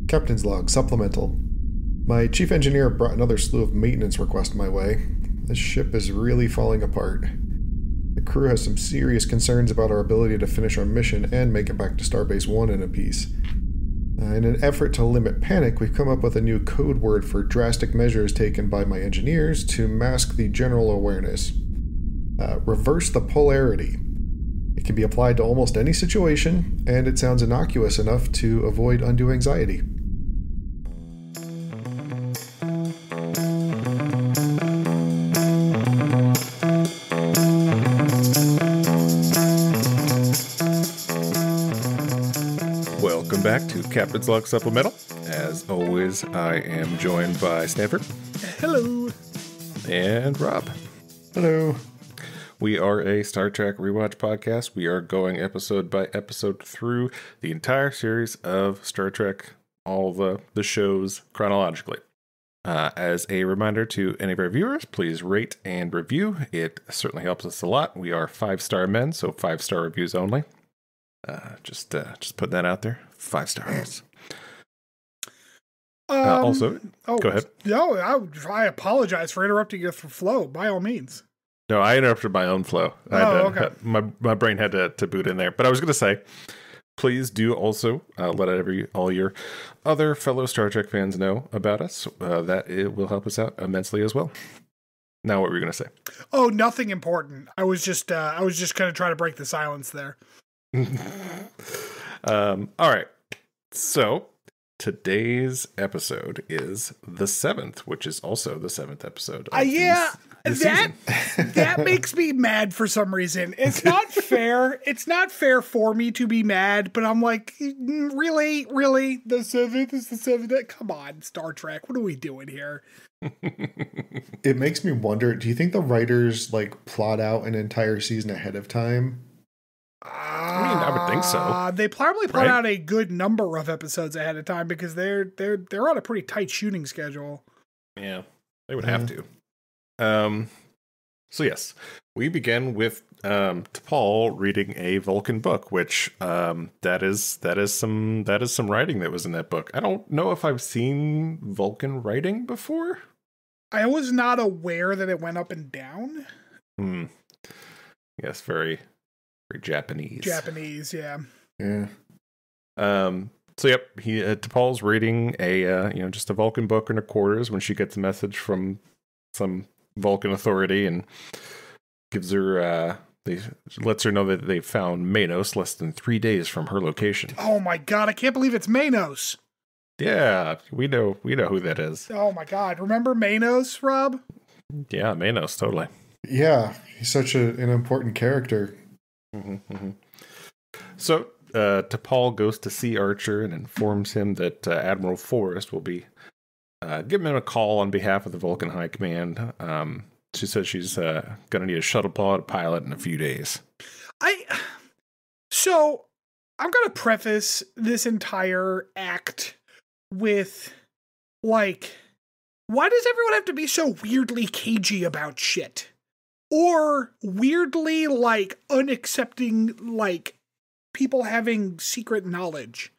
Captain's Log, Supplemental. My chief engineer brought another slew of maintenance requests my way. This ship is really falling apart. The crew has some serious concerns about our ability to finish our mission and make it back to Starbase 1 in a piece. In an effort to limit panic, we've come up with a new code word for drastic measures taken by my engineers to mask the general awareness. Reverse the polarity. It can be applied to almost any situation, and it sounds innocuous enough to avoid undue anxiety. Welcome back to Captain's Log Supplemental. As always, I am joined by Standord. Hello. And Rob. Hello. We are a Star Trek rewatch podcast. We are going episode by episode through the entire series of Star Trek, all the shows chronologically. As a reminder to any of our viewers, please rate and review. It certainly helps us a lot. We are 5-star men, so 5-star reviews only. Just put that out there. 5 stars. Also, go ahead. No, I apologize for interrupting your flow, by all means. No, I interrupted my own flow. Okay. My brain had to boot in there. But I was going to say, please do also let all your other fellow Star Trek fans know about us. That it will help us out immensely as well. Now, what were you going to say? Oh, nothing important. I was just going to try to break the silence there. All right. So today's episode is the 7th, which is also the 7th episode. That makes me mad for some reason. It's not fair. It's not fair for me to be mad, but I'm like, really? The 7th is the 7th? Come on, Star Trek. What are we doing here? It makes me wonder, do you think the writers plot out an entire season ahead of time? I would think so. They probably put out a good number of episodes ahead of time because they're on a pretty tight shooting schedule. Yeah, they would have to. So yes, we begin with T'Pol reading a Vulcan book, which that is some writing that was in that book. I don't know if I've seen Vulcan writing before. I was not aware that it went up and down. Yes, very Japanese. Japanese, yeah. Yeah. So yep, T'Pol's reading a just a Vulcan book in her quarters when she gets a message from some Vulcan authority and gives her lets her know that they found Manos less than 3 days from her location. Oh my god, I can't believe it's Manos. Yeah, we know who that is. Oh my god, remember Manos, Rob? Yeah, Manos, totally. Yeah, he's such an important character. So T'Pol goes to see Archer and informs him that Admiral Forrest will be giving him a call on behalf of the Vulcan High Command. She says she's going to need a shuttle pod pilot in a few days. So I'm going to preface this entire act with, why does everyone have to be so weirdly cagey about shit? Or weirdly, unaccepting, people having secret knowledge.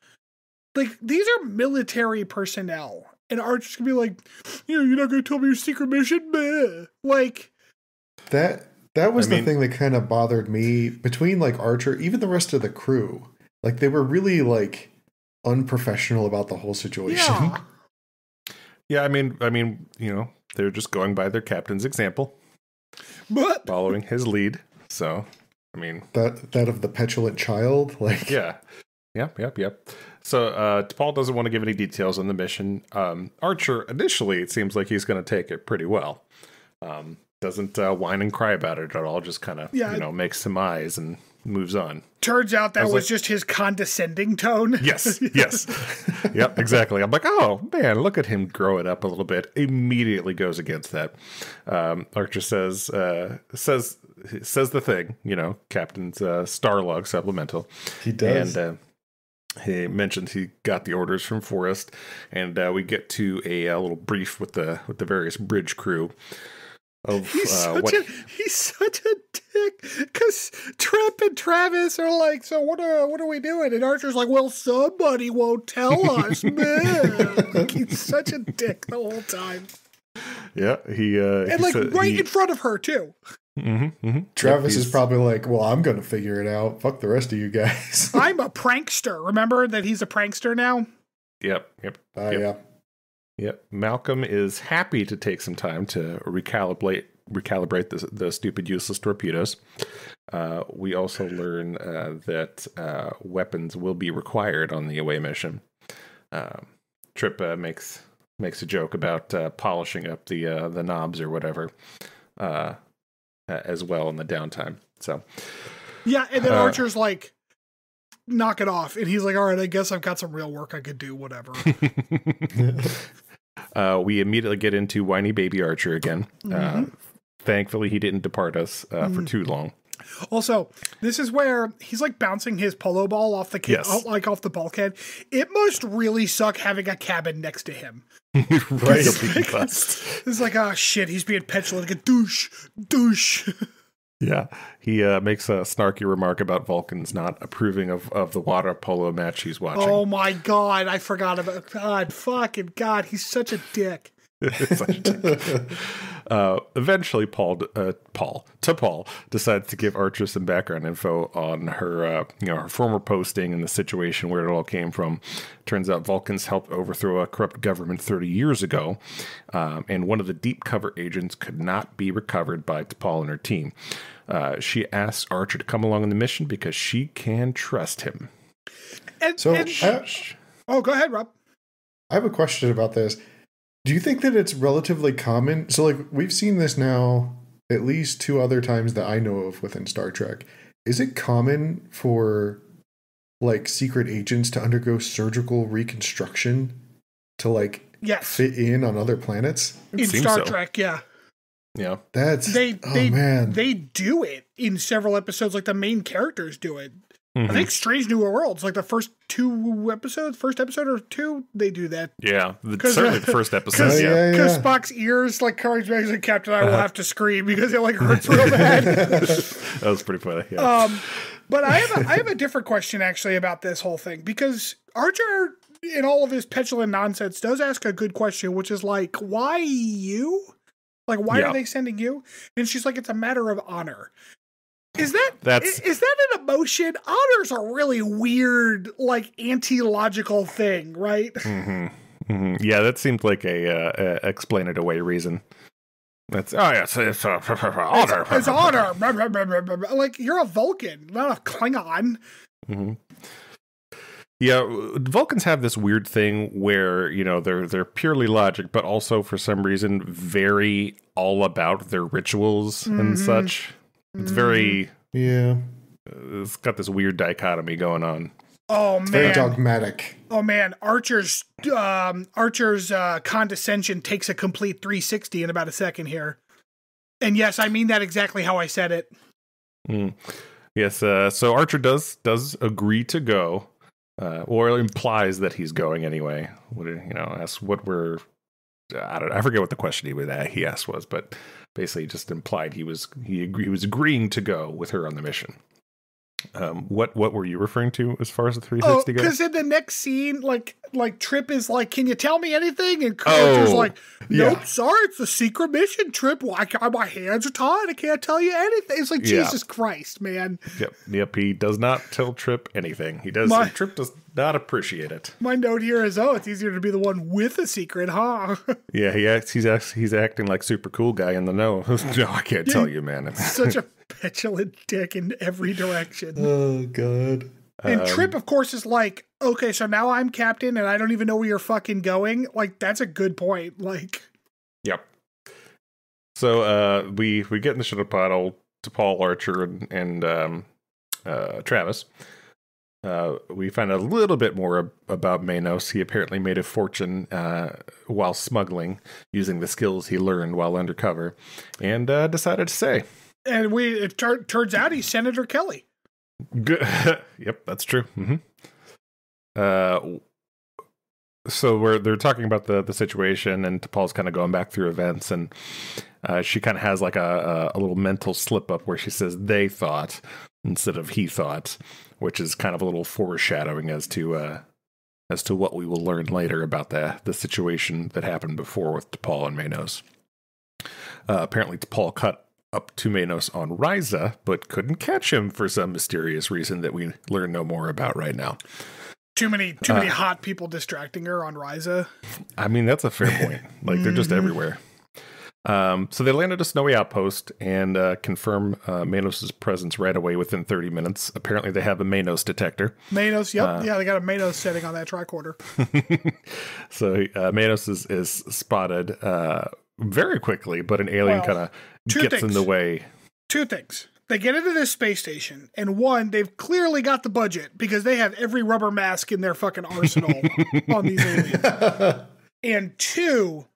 These are military personnel. And Archer's gonna be like, you're not gonna tell me your secret mission? Bleh. That was the thing that kind of bothered me between, Archer, even the rest of the crew. They were really, unprofessional about the whole situation. Yeah, I mean, they're just going by their captain's example. But following his lead. So, I mean, that of the petulant child, yeah. Yep. So, T'Pol doesn't want to give any details on the mission. Archer, initially, it seems like he's going to take it pretty well. Doesn't whine and cry about it at all. Just kind of, makes some eyes and moves on. Turns out that was just his condescending tone. Yes. Yep, exactly. I'm like, oh, man, look at him grow it up a little bit. Immediately goes against that. Archer says the thing, Captain's Starlog supplemental. He does. And he mentioned he got the orders from Forrest, and we get to a little brief with the various bridge crew. He's such a dick, because Trip and Travis are like, so what are we doing? And Archer's like, well, somebody won't tell us, man. Like, he's such a dick the whole time. Yeah, and like in front of her too. Travis is probably like, well, I'm gonna figure it out. Fuck the rest of you guys. I'm a prankster. Remember that he's a prankster now? Yep. Yeah. Yep. Malcolm is happy to take some time to recalibrate the stupid, useless torpedoes. We also learn that weapons will be required on the away mission. Trip makes a joke about polishing up the knobs or whatever as well in the downtime. So yeah, and then Archer's like, knock it off, and he's like, all right, I guess I've got some real work I could do, whatever. We immediately get into whiny baby Archer again. Thankfully, he didn't depart us for too long. Also, this is where he's like bouncing his polo ball off the off the bulkhead. It must really suck having a cabin next to him. Right. It's like, oh shit, he's being petulant, like a douche. Yeah, he makes a snarky remark about Vulcans not approving of the water polo match he's watching. Oh my god, I forgot about fucking God, he's such a dick. Eventually, Paul decides to give Archer some background info on her, her former posting and the situation where it all came from. Turns out Vulcans helped overthrow a corrupt government 30 years ago, and one of the deep cover agents could not be recovered by T'Pol and her team. She asks Archer to come along on the mission because she can trust him. Go ahead, Rob. I have a question about this. Do you think that it's relatively common? So, like, we've seen this now at least 2 other times that I know of within Star Trek. Is it common for, like, secret agents to undergo surgical reconstruction to, like, fit in on other planets? In Star Trek, yeah. Yeah. They do it in several episodes. Like, the main characters do it. I think Strange New Worlds, like the first episode or 2, they do that. Yeah, certainly the first episode. Because Spock's ears, like, Courage Mags and Captain I will have to scream because it like hurts real bad. That was pretty funny. Yeah. But I have a different question actually about this whole thing, because Archer, in all of his petulant nonsense, does ask a good question, which is like, why you? Like, why are they sending you? And she's like, it's a matter of honor. Is that an emotion? Honor's a really weird, like, anti-logical thing, right? Yeah, that seemed like a explain it away reason. It's honor. It's honor. Like, you're a Vulcan, not a Klingon. Yeah, Vulcans have this weird thing where, they're purely logic, but also for some reason very all about their rituals and such. It's very... Yeah. It's got this weird dichotomy going on. Oh, man. It's very dogmatic. Oh, man. Archer's condescension takes a complete 360 in about a second here. And yes, I mean that exactly how I said it. Yes, so Archer does agree to go, or implies that he's going anyway. Asks what we're... I forget what the question he asked was, but basically just implied he was agreeing to go with her on the mission. What were you referring to as far as the 360 goes? Because in the next scene, like Trip is like, "Can you tell me anything?" And Archer's like, "Nope, sorry, it's a secret mission, Trip. My hands are tied. I can't tell you anything." It's like, Jesus Christ, man. Yep. He does not tell Trip anything. Trip does not appreciate it. My note here is, it's easier to be the one with a secret, huh? Yeah, he's acting like super cool guy in the know. No, I can't tell you, man. It's such a petulant dick in every direction. Oh, God. And Trip, of course, is like, okay, so now I'm captain and I don't even know where you're fucking going. Like, that's a good point. Like, yep. So we get in the shuttle pod, old T'Pol, Archer, and Travis. We find out a little bit more about Manos. He apparently made a fortune while smuggling, using the skills he learned while undercover, and decided to stay. And it turns out he's Senator Kelly. Good. Yep, that's true. So they're talking about the situation, and T'Pol's kind of going back through events, and She kind of has like a little mental slip up where she says they thought instead of he thought, which is kind of a little foreshadowing as to what we will learn later about the situation that happened before with T'Pol and Manos. Apparently, T'Pol cut up to Manos on Ryza, but couldn't catch him for some mysterious reason that we learn no more about right now. Too many hot people distracting her on Ryza. I mean, that's a fair point. Like, they're just everywhere. So they land at a snowy outpost and confirm Manos' presence right away within 30 minutes. Apparently, they have a Manos detector. Manos, yep. Yeah, they got a Manos setting on that tricorder. So Manos is spotted very quickly, but an alien kind of gets in the way. Two things. They get into this space station, and one, they've clearly got the budget because they have every rubber mask in their fucking arsenal on these aliens. And two,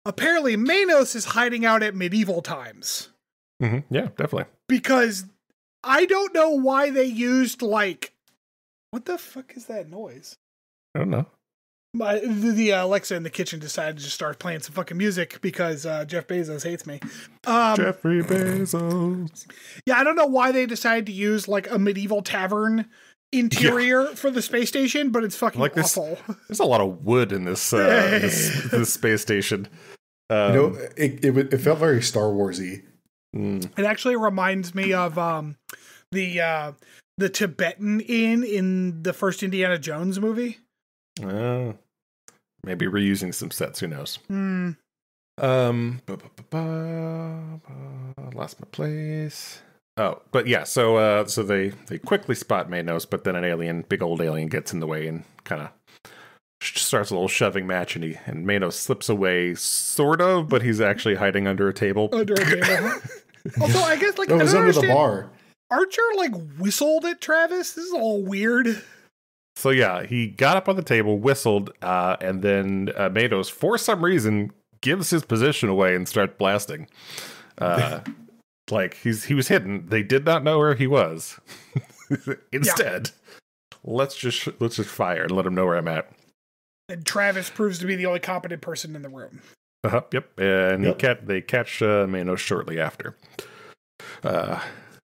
apparently Manos is hiding out at medieval times. Mm-hmm. Yeah, definitely. Because I don't know why they used, like, what the fuck is that noise? I don't know. The Alexa in the kitchen decided to just start playing some fucking music because Jeff Bezos hates me. Jeffrey Bezos. Yeah, I don't know why they decided to use like a medieval tavern interior for the space station, but it's fucking awful. There's a lot of wood in this this space station. It felt very Star Wars-y. It actually reminds me of the Tibetan Inn in the first Indiana Jones movie. Maybe reusing some sets, who knows? Lost my place. Oh, but yeah, so they quickly spot Manos, but then an big old alien gets in the way and kind of starts a little shoving match, and Manos slips away, sort of, but he's actually hiding under a table. Although I guess like it was under the bar. Archer like whistled at Travis. This is all weird. So yeah, he got up on the table, whistled, and then Manos, for some reason, gives his position away and starts blasting. Like he was hidden. They did not know where he was. Instead, let's just fire and let him know where I'm at. And Travis proves to be the only competent person in the room. Yep, and they catch Manos shortly after.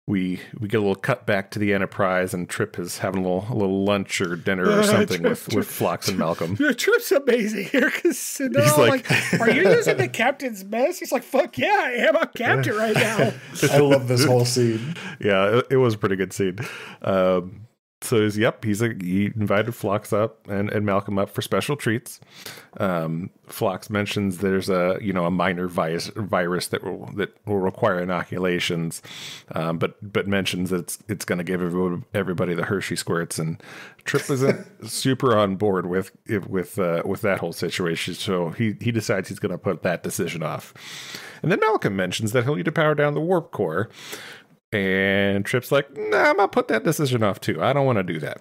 We get a little cut back to the Enterprise, and Trip is having a little lunch or dinner or something with Phlox and Malcolm. Trip's amazing here because he's like, "Are you using the captain's mess?" He's like, "Fuck yeah, I am a captain right now." I love this whole scene. Yeah, it was a pretty good scene. So he invited Phlox up and Malcolm up for special treats. Phlox mentions there's a minor virus that will require inoculations, but mentions that it's going to give everybody the Hershey squirts, and Trip isn't super on board with that whole situation. So he decides he's going to put that decision off. And then Malcolm mentions that he'll need to power down the warp core. And Trip's like, nah, I'm going to put that decision off too. I don't want to do that.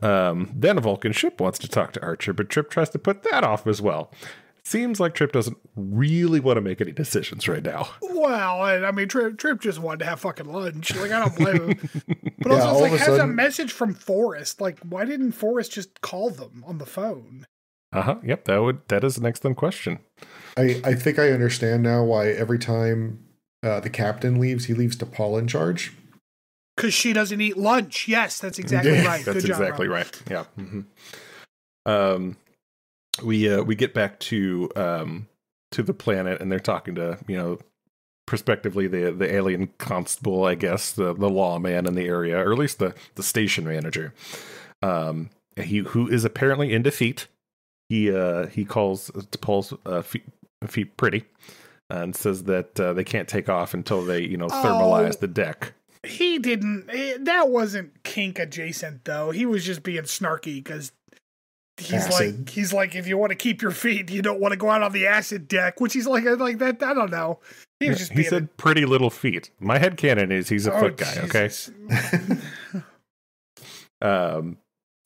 Then a Vulcan ship wants to talk to Archer, but Trip tries to put that off as well. Seems like Trip doesn't really want to make any decisions right now. Well, I mean, Trip just wanted to have fucking lunch. Like, I don't blame him. But also, it's like, has a message from Forrest. Like, why didn't Forrest just call them on the phone? Yep, that is an excellent question. I think I understand now why every time the captain leaves, he leaves T'Pol in charge. Because she doesn't eat lunch. Yes, that's exactly right. That's exactly right. Yeah. Mm-hmm. We get back to the planet, and they're talking to prospectively the alien constable, I guess, the lawman in the area, or at least the station manager. Who is apparently in defeat. He calls T'Pol's feet pretty. And says that they can't take off until they, thermalize the deck. He didn't. That wasn't kink adjacent, though. He was just being snarky because he's like, if you want to keep your feet, you don't want to go out on the acid deck. Which he's like that. I don't know. He said pretty little feet. My headcanon is he's a foot guy. Jesus. Okay.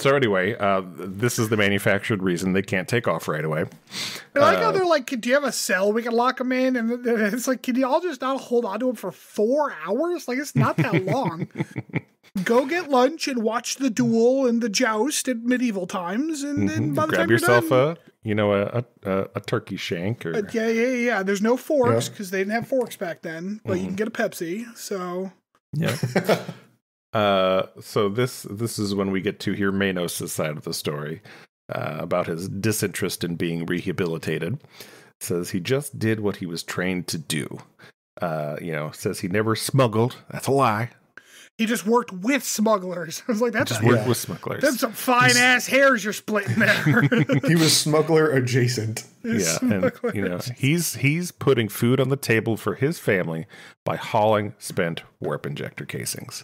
So anyway, this is the manufactured reason they can't take off right away. I like how they're like, do you have a cell we can lock them in? And it's like, can you all just not hold on to them for 4 hours? Like, it's not that long. Go get lunch and watch the duel and the joust in medieval times, and then by the grab time yourself you're done, a turkey shank. Or yeah. There's no forks because they didn't have forks back then, but you can get a Pepsi. So yeah. So this is when we get to hear Manos' side of the story about his disinterest in being rehabilitated. Says he just did what he was trained to do. Says he never smuggled. That's a lie. He just worked with smugglers. I was like, that's worked with smugglers. That's some fine ass hairs you're splitting there. He was smuggler adjacent. And he's putting food on the table for his family by hauling spent warp injector casings.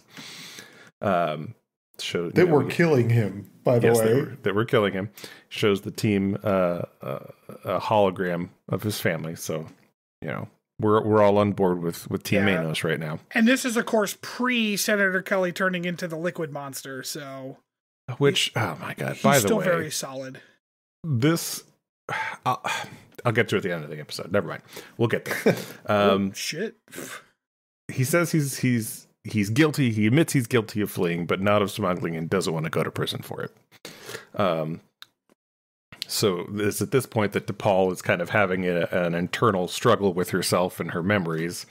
They were killing him, by the way. They were killing him. Shows the team a hologram of his family. So, we're all on board with Team Manos right now. And this is, of course, pre-Senator Kelly turning into the liquid monster, so... Which, oh my God, by the way... He's still very solid. This... I'll get to it at the end of the episode. Never mind. We'll get there. Shit. He says he's guilty. He admits he's guilty of fleeing, but not of smuggling, and doesn't want to go to prison for it. So it's at this point that DePaul is kind of having an internal struggle with herself and her memories.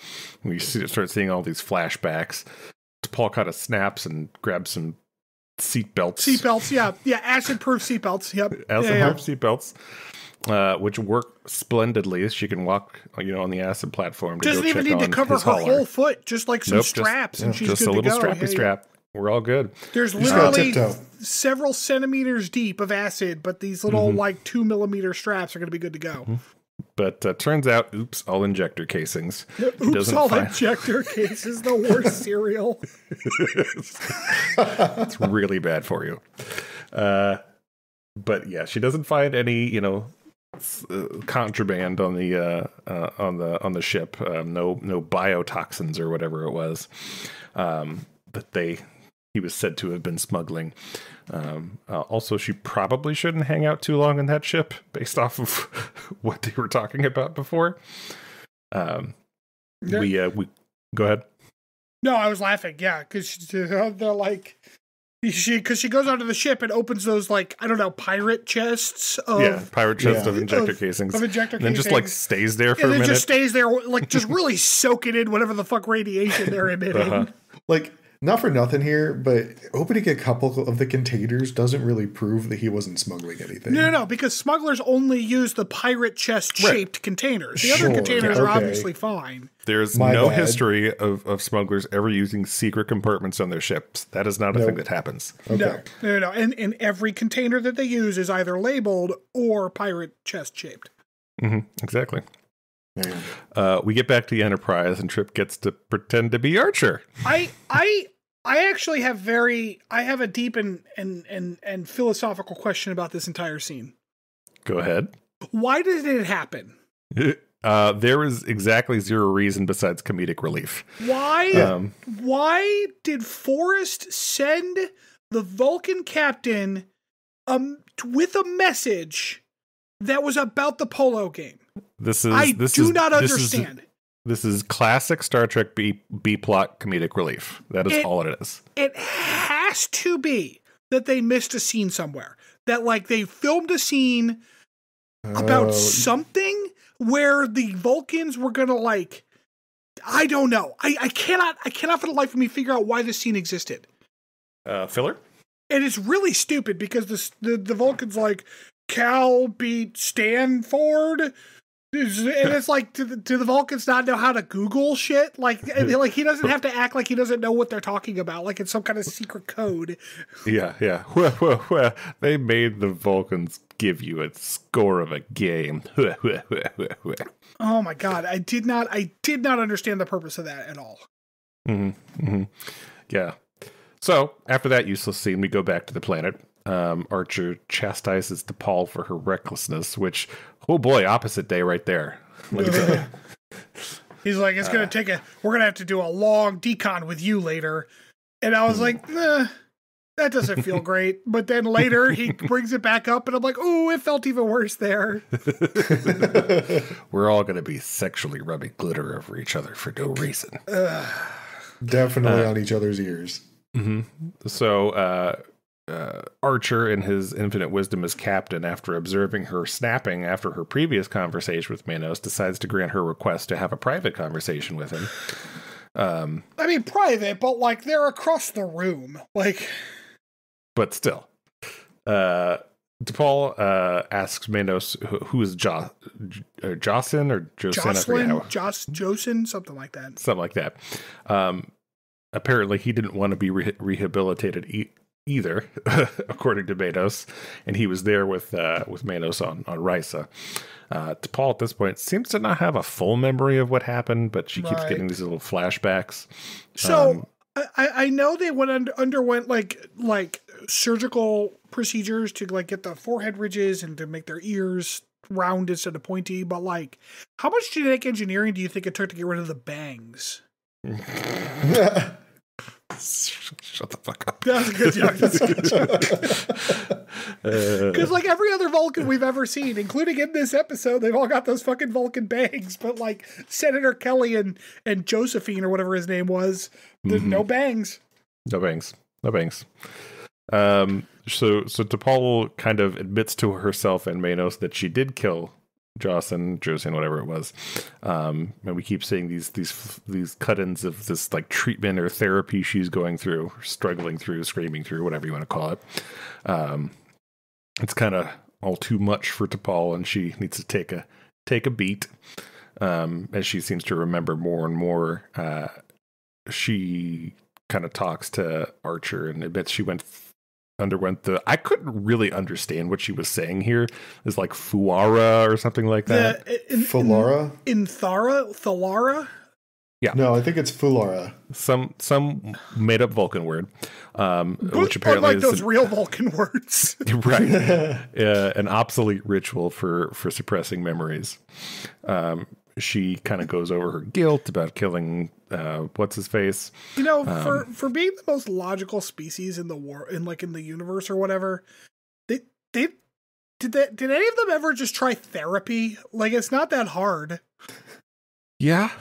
We start seeing all these flashbacks. DePaul kind of snaps and grabs some seatbelts. Seatbelts, yeah, acid-proof seatbelts. Yep, acid-proof seatbelts, which work splendidly. She can walk, on the acid platform. Doesn't even need to cover her whole foot, just like some straps, and she's good to go. Just a little strappy strap. We're all good. There's literally several centimeters deep of acid, but these little 2 millimeter straps are going to be good to go. But turns out, oops, all injector casings. Injector cases, the worst cereal. It's really bad for you. But yeah, she doesn't find any, contraband on the ship. No biotoxins or whatever it was. That he was said to have been smuggling. Also, she probably shouldn't hang out too long on that ship based off of what they were talking about before. We go ahead. No, I was laughing. Yeah, because they're like, she goes onto the ship and opens those pirate chests of pirate chests of injector casings. Of injector and then casings. just stays there for a minute. Just stays there, just really soaking in whatever the fuck radiation they're emitting. Not for nothing here, but opening a couple of the containers doesn't really prove that he wasn't smuggling anything. No, because smugglers only use the pirate chest-shaped containers. The other containers are obviously fine. There's no history of smugglers ever using secret compartments on their ships. That is not a thing that happens. Okay. No. And every container that they use is either labeled or pirate chest-shaped. Exactly. We get back to the Enterprise, and Trip gets to pretend to be Archer. I actually have a deep and philosophical question about this entire scene. Go ahead. Why did it happen? There is exactly zero reason besides comedic relief. Why did Forrest send the Vulcan captain with a message that was about the polo game? I do not understand. This is classic Star Trek B plot comedic relief. That is all it is. It has to be that they missed a scene somewhere. That they filmed a scene about something where the Vulcans were gonna I don't know. I cannot for the life of me figure out why this scene existed. Filler? And it's really stupid because the Vulcan's Cal beat Standord. And it's do the Vulcans not know how to Google shit? He doesn't have to act like he doesn't know what they're talking about, like it's some kind of secret code. Yeah. Well, they made the Vulcans give you a score of a game. Oh my God, I did not understand the purpose of that at all. Yeah. So after that useless scene, we go back to the planet. Archer chastises DePaul for her recklessness, which, oh boy, opposite day right there. He's like, it's going to take we're going to have to do a long decon with you later. And I was like, nah. That doesn't feel great. But then later he brings it back up and I'm like, oh, it felt even worse there. We're all going to be sexually rubbing glitter over each other for no reason. Definitely on each other's ears. Mm-hmm. So Archer, in his infinite wisdom as captain, after observing her snapping after her previous conversation with Manos, decides to grant her request to have a private conversation with him. I mean, private, but like they're across the room. Like, but still. DePaul asks Manos who is Jocelyn or Jocelyn? Jocelyn, something like that. Something like that. Apparently, he didn't want to be rehabilitated either, according to Manos, and he was there with Manos on Risa. DePaul at this point seems to not have a full memory of what happened, but she keeps getting these little flashbacks. So I know they underwent like surgical procedures to like get the forehead ridges and to make their ears round instead of pointy, but like, how much genetic engineering do you think it took to get rid of the bangs? Shut the fuck up. That's a good joke. Because like every other Vulcan we've ever seen, including in this episode, they've all got those fucking Vulcan bangs. But like Senator Kelly and Josephine or whatever his name was, there's no bangs. No bangs. No bangs. So DePaul kind of admits to herself and Manos that she did kill Jocelyn, whatever it was. And we keep seeing these cut-ins of this like treatment or therapy she's going through, struggling through, screaming through, whatever you want to call it. It's kind of all too much for DePaul, and she needs to take a beat. As she seems to remember more and more, she kind of talks to Archer and admits she underwent I couldn't really understand what she was saying here. It's like Fuara or something like that. Fulara? Thalara? Yeah. No, I think it's Fulara. Some made up Vulcan word, which apparently is those real Vulcan words. Right. An obsolete ritual for suppressing memories. She kind of goes over her guilt about killing what's his face. You know, for being the most logical species in the in the universe or whatever, did any of them ever just try therapy? Like, it's not that hard. Yeah.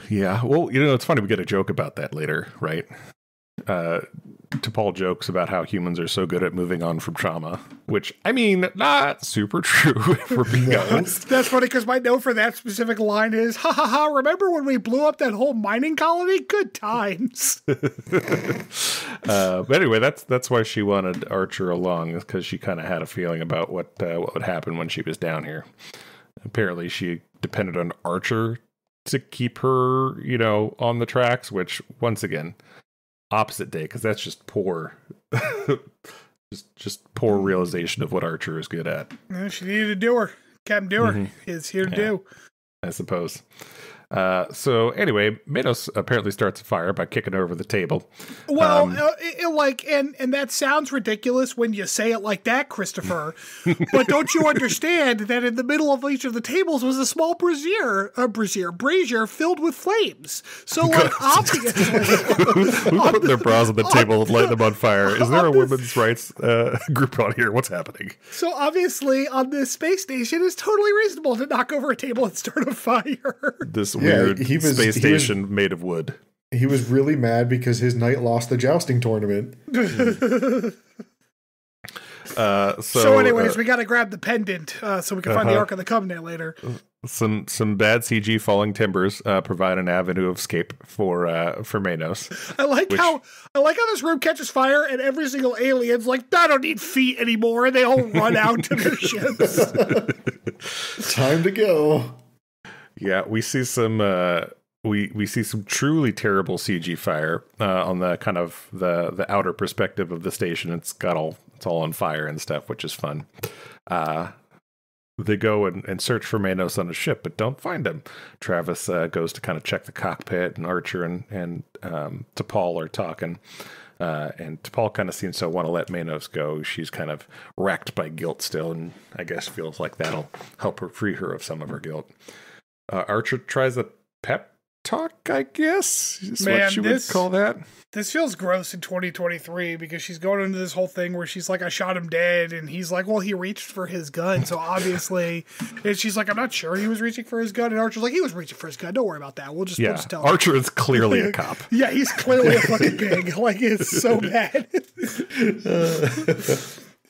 Well, it's funny, we get a joke about that later, right? T'Pol jokes about how humans are so good at moving on from trauma, which, I mean, not super true, if we're being honest. That's funny, because my note for that specific line is, ha ha ha, remember when we blew up that whole mining colony? Good times. But anyway, that's why she wanted Archer along, because she kind of had a feeling about what would happen when she was down here. Apparently, she depended on Archer to keep her, on the tracks, which, once again, opposite day, because that's just poor just poor realization of what Archer is good at. She needed a doer. Captain Doer is here to do, I suppose. So anyway, Manos apparently starts a fire by kicking over the table. Well, and that sounds ridiculous when you say it like that, Christopher. But don't you understand that in the middle of each of the tables was a small brazier filled with flames? So, like, obviously, who put their bras on the table and light them on fire? Is there a women's rights group on here? What's happening? So obviously, on this space station, it's totally reasonable to knock over a table and start a fire. This weird space station made of wood. He was really mad because his knight lost the jousting tournament. So anyways, we got to grab the pendant so we can find the Ark of the Covenant later. Some bad CG falling timbers provide an avenue of escape for Manos. I like how this room catches fire and every single alien's like, I don't need feet anymore, and they all run out to their ships. Time to go. Yeah, we see some we see some truly terrible CG fire on the kind of the outer perspective of the station. It's all on fire and stuff, which is fun. They go and search for Manos on the ship, but don't find him. Travis goes to kind of check the cockpit, and Archer and T'Pol are talking. And T'Pol kind of seems to want to let Manos go. She's kind of racked by guilt still, and I guess feels like that'll help her free her of some of her guilt. Archer tries a pep talk, I guess, is Man, what you would call that. This feels gross in 2023 because she's going into this whole thing where she's like, I shot him dead. And he's like, well, he reached for his gun. So obviously, and she's like, I'm not sure he was reaching for his gun. And Archer's like, he was reaching for his gun. Don't worry about that. We'll just tell him. Archer is clearly a cop. Yeah, he's clearly a fucking pig. Like, it's so bad.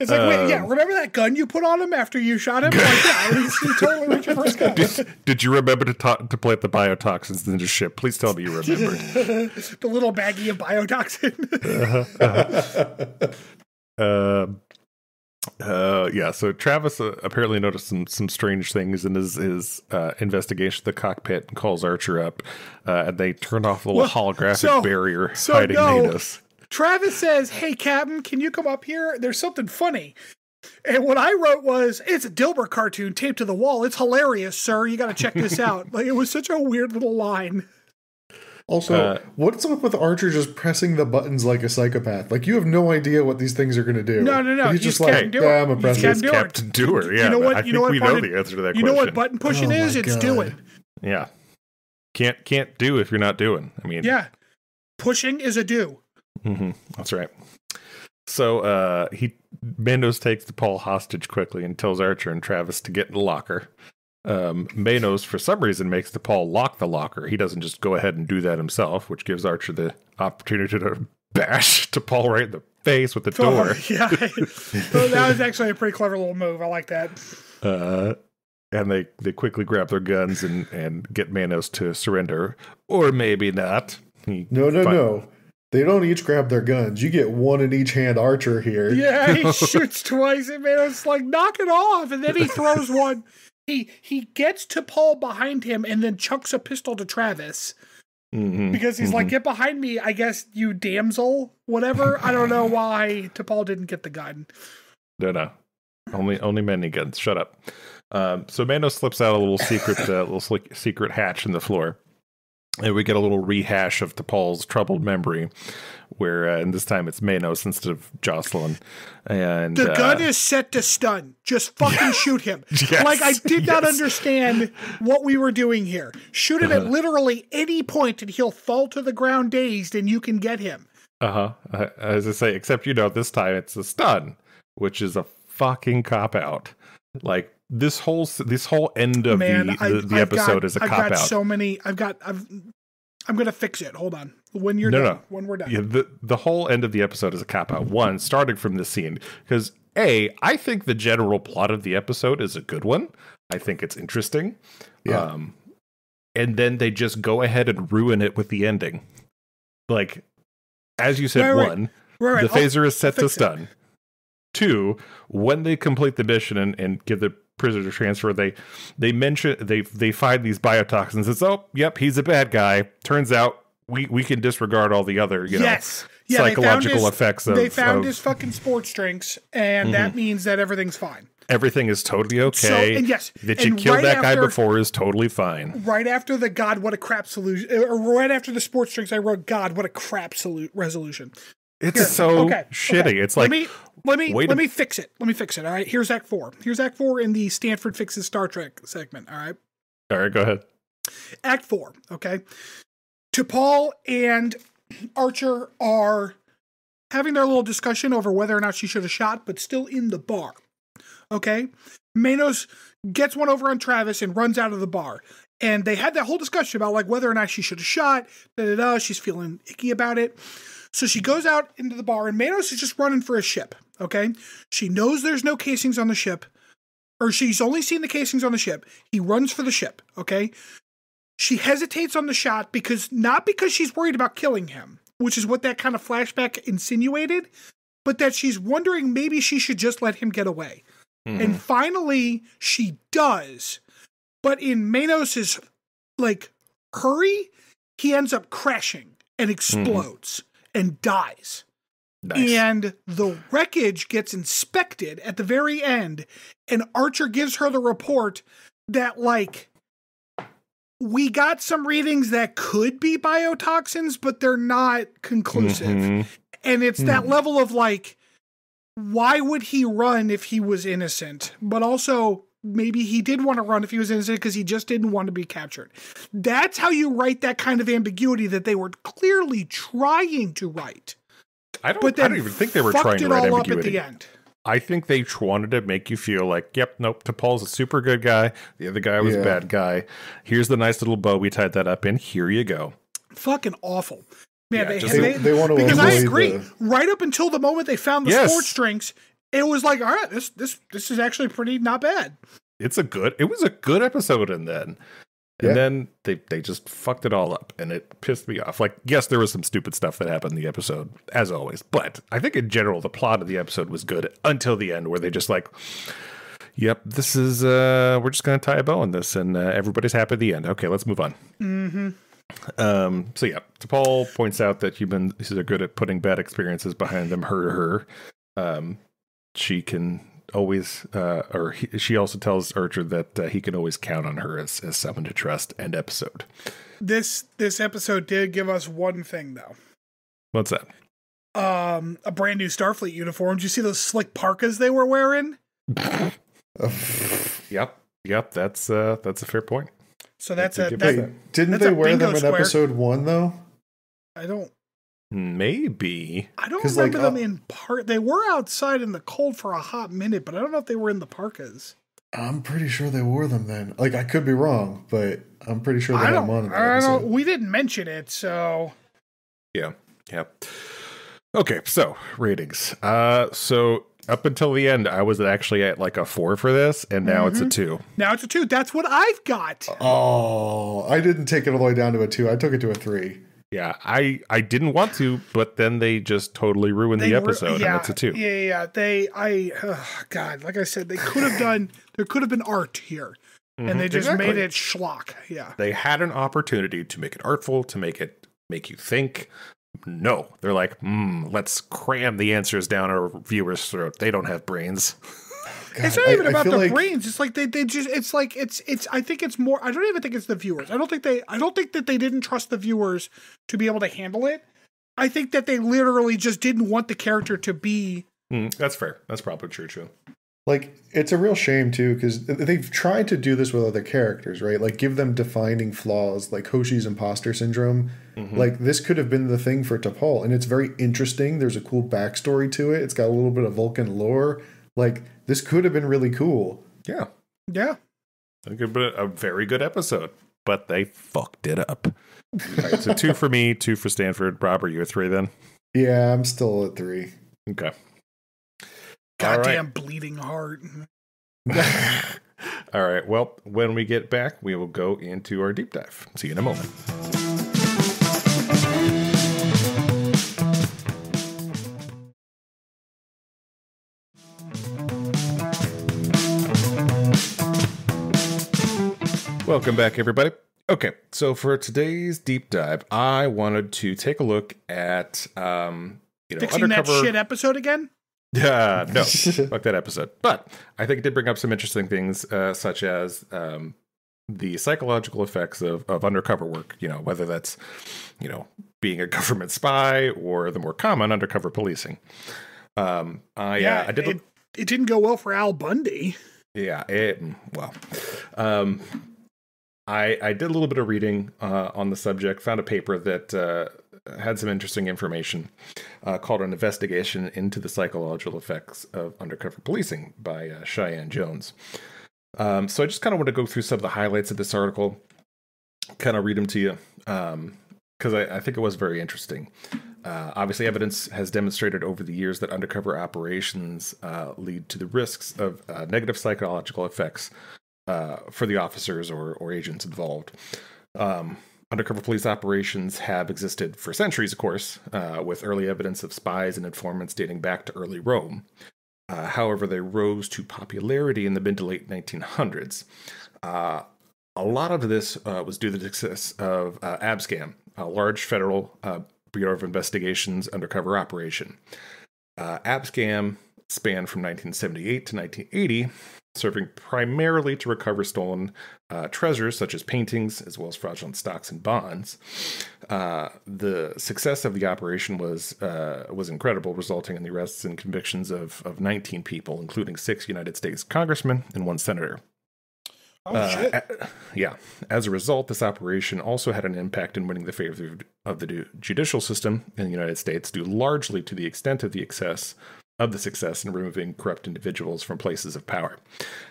It's like, wait, yeah, remember that gun you put on him after you shot him? Like, yeah, he's totally reaching for his gun. Did you remember to plant the biotoxins in the ship? Please tell me you remembered. The little baggie of biotoxin. Yeah, so Travis apparently noticed some strange things in his investigation of the cockpit and calls Archer up, and they turn off the little holographic barrier hiding Manos. Travis says, hey, Captain, can you come up here? There's something funny. And what I wrote was, it's a Dilbert cartoon taped to the wall. It's hilarious, sir. You got to check this out. Like, it was such a weird little line. Also, what's up with Archer just pressing the buttons like a psychopath? Like, you have no idea what these things are going to do. No. He's just like, yeah, I'm a president. He's Captain Doer. Yeah, I think we know the answer to that question. You know what button pushing is? It's doing. Yeah. Can't do if you're not doing. I mean. Yeah. Pushing is a do. Mm-hmm. That's right. So Manos takes T'Pol hostage quickly and tells Archer and Travis to get in the locker. Manos, for some reason, makes T'Pol lock the locker. He doesn't just go ahead and do that himself, which gives Archer the opportunity to bash T'Pol right in the face with the door. Yeah, so that was actually a pretty clever little move. I like that. And they quickly grab their guns and get Manos to surrender, or maybe not. No. They don't each grab their guns. You get one in each hand, Archer here. Yeah, he shoots twice, and Manos like, knock it off, and then he throws one. He gets T'Pol behind him and then chucks a pistol to Travis. Because he's like, get behind me, I guess, you damsel, whatever. I don't know why T'Pol didn't get the gun. No. Only miniguns. Shut up. So Manos slips out a little secret hatch in the floor. And we get a little rehash of T'Pol's troubled memory, where and this time it's Manos instead of Jocelyn. And the gun is set to stun. Just fucking shoot him. Yes, like, I did not understand what we were doing here. Shoot him at literally any point and he'll fall to the ground dazed and you can get him. As I say, except, this time it's a stun, which is a fucking cop-out. Like, this whole end of the episode is a cop out. I've got so many. I'm gonna fix it. Hold on. When you're done. When we're done. Yeah, the whole end of the episode is a cop out. One, starting from this scene, because I think the general plot of the episode is a good one. I think it's interesting. Yeah. And then they just go ahead and ruin it with the ending. Like, as you said, right. The phaser is set to stun. 2, when they complete the mission and give the prisoner transfer, they mention they find these biotoxins. It's he's a bad guy. Turns out we can disregard all the other psychological effects of. They found his fucking sports drinks, and that means that everything's fine. Everything is totally okay. That you killed that guy before is totally fine. Right after the God, what a crap solution, or right after the sports drinks, I wrote, God, what a crap resolution. It's shitty. Okay. It's like, let me fix it. Let me fix it. All right. Here's Act 4. Here's Act 4 in the Stanford Fixes Star Trek segment. All right. All right. Go ahead. Act 4. Okay. T'Pol and Archer are having their little discussion over whether or not she should have shot, but still in the bar. Okay. Manos gets one over on Travis and runs out of the bar. And they had that whole discussion about like whether or not she should have shot. She's feeling icky about it. So she goes out into the bar, and Manos is just running for a ship, okay? She knows there's no casings on the ship, or she's only seen the casings on the ship. He runs for the ship, okay? She hesitates on the shot not because she's worried about killing him, which is what that kind of flashback insinuated, but that she's wondering maybe she should just let him get away. And finally, she does. But in Manos's, hurry, he ends up crashing and explodes. And dies. Nice. And the wreckage gets inspected at the very end, and Archer gives her the report that, we got some readings that could be biotoxins, but they're not conclusive. And it's that level of, why would he run if he was innocent? But also, maybe he did want to run if he was innocent because he just didn't want to be captured. That's how you write that kind of ambiguity that they were clearly trying to write. I don't even think they were trying to write ambiguity. Up at the end. I think they wanted to make you feel like, yep, nope, T'Pol's a super good guy. The other guy was a bad guy. Here's the nice little bow we tied that up in. Here you go. Fucking awful. Man, yeah, they want to because I avoid agree. Right up until the moment they found the sports drinks, it was like, all right, this is actually pretty not bad. It was a good episode, and then they just fucked it all up, and it pissed me off. Like, yes, there was some stupid stuff that happened in the episode, as always, but I think in general the plot of the episode was good until the end, where they just like, yep, this is we're just gonna tie a bow on this, and everybody's happy at the end. Okay, let's move on. Mm-hmm. So yeah, T'Pol points out that humans are good at putting bad experiences behind them. Her. She can always, she also tells Archer that he can always count on her as someone to trust. End episode. This episode did give us one thing though. What's that? A brand new Starfleet uniform. Did you see those slick parkas they were wearing? Yep. That's a fair point. So that's didn't they wear them in episode 1 though? I don't. Maybe. I don't remember them in part. They were outside in the cold for a hot minute, but I don't know if they were in the parkas. I'm pretty sure they wore them then. Like, I could be wrong, but I'm pretty sure they had them on in that episode. We didn't mention it, so. Yeah. Okay, so ratings. So up until the end, I was actually at like a 4 for this, and now it's a 2. Now it's a 2. That's what I've got. Oh, I didn't take it all the way down to a 2. I took it to a 3. Yeah, I didn't want to, but then they just totally ruined the episode, and it's a 2. Yeah. God, like I said, there could have been art here, and they just made it schlock. Yeah. They had an opportunity to make it artful, to make you think. No, they're like, let's cram the answers down our viewers' throat. They don't have brains. God, it's not even about the brains. It's like they just. It's like it's. I think it's more. I don't even think it's the viewers. I don't think that they didn't trust the viewers to be able to handle it. I think that they literally just didn't want the character to be. That's fair. That's probably true. Like, it's a real shame too, because they've tried to do this with other characters, right? Like, give them defining flaws, like Hoshi's imposter syndrome. Like, this could have been the thing for T'Pol, and it's very interesting. There's a cool backstory to it. It's got a little bit of Vulcan lore. Like, this could have been really cool. Yeah. Yeah. It could have been a very good episode, but they fucked it up. All right, so 2 for me, 2 for Stanford. Rob, are you a 3 then? Yeah, I'm still at 3. Okay. Goddamn bleeding heart. All right. Well, when we get back, we will go into our deep dive. See you in a moment. Welcome back, everybody. Okay, so for today's deep dive, I wanted to take a look at, fixing Undercover. That shit episode again? No, fuck that episode. But I think it did bring up some interesting things, such as the psychological effects of undercover work. Whether that's, being a government spy or the more common undercover policing. It didn't go well for Al Bundy. Yeah, I did a little bit of reading on the subject, found a paper that had some interesting information called An Investigation into the Psychological Effects of Undercover Policing by Cheyenne Jones. So I just kind of want to go through some of the highlights of this article, kind of read them to you, because I think it was very interesting. Obviously, evidence has demonstrated over the years that undercover operations lead to the risks of negative psychological effects for the officers or agents involved. Undercover police operations have existed for centuries, of course, with early evidence of spies and informants dating back to early Rome. However, they rose to popularity in the mid to late 1900s. A lot of this was due to the success of ABSCAM, a large federal Bureau of Investigation's undercover operation. ABSCAM spanned from 1978 to 1980 serving primarily to recover stolen treasures such as paintings, as well as fraudulent stocks and bonds. The success of the operation was incredible, resulting in the arrests and convictions of 19 people, including 6 United States congressmen and 1 senator. Oh, shit. Yeah. As a result, this operation also had an impact in winning the favor of the judicial system in the United States, due largely to the extent of the success in removing corrupt individuals from places of power.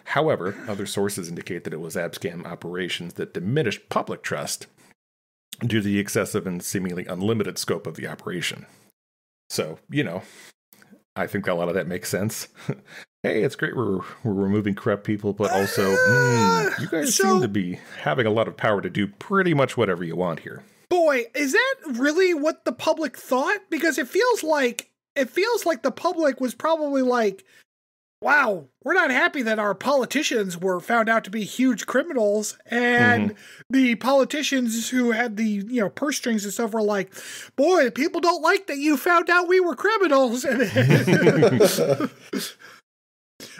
However, other sources indicate that it was abscam operations that diminished public trust due to the excessive and seemingly unlimited scope of the operation. So, I think a lot of that makes sense. Hey, it's great we're removing corrupt people, but also, you guys seem to be having a lot of power to do pretty much whatever you want here. Boy, is that really what the public thought? Because it feels like the public was probably like, wow, we're not happy that our politicians were found out to be huge criminals, and the politicians who had the purse strings and stuff were like, boy, people don't like that you found out we were criminals. And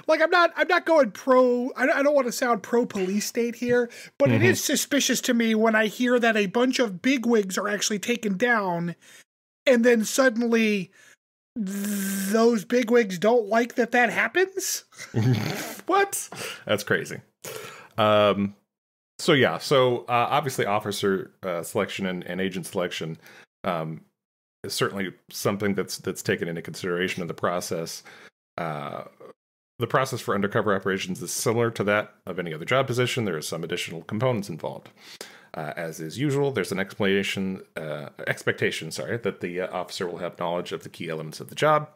like, I'm not going pro. I don't want to sound pro police state here, but it is suspicious to me when I hear that a bunch of bigwigs are actually taken down, and then suddenly those bigwigs don't like that happens. What? That's crazy. So obviously officer selection and agent selection is certainly something that's taken into consideration in the process. The process for undercover operations is similar to that of any other job position. There are some additional components involved. As is usual, there's an expectation that the officer will have knowledge of the key elements of the job.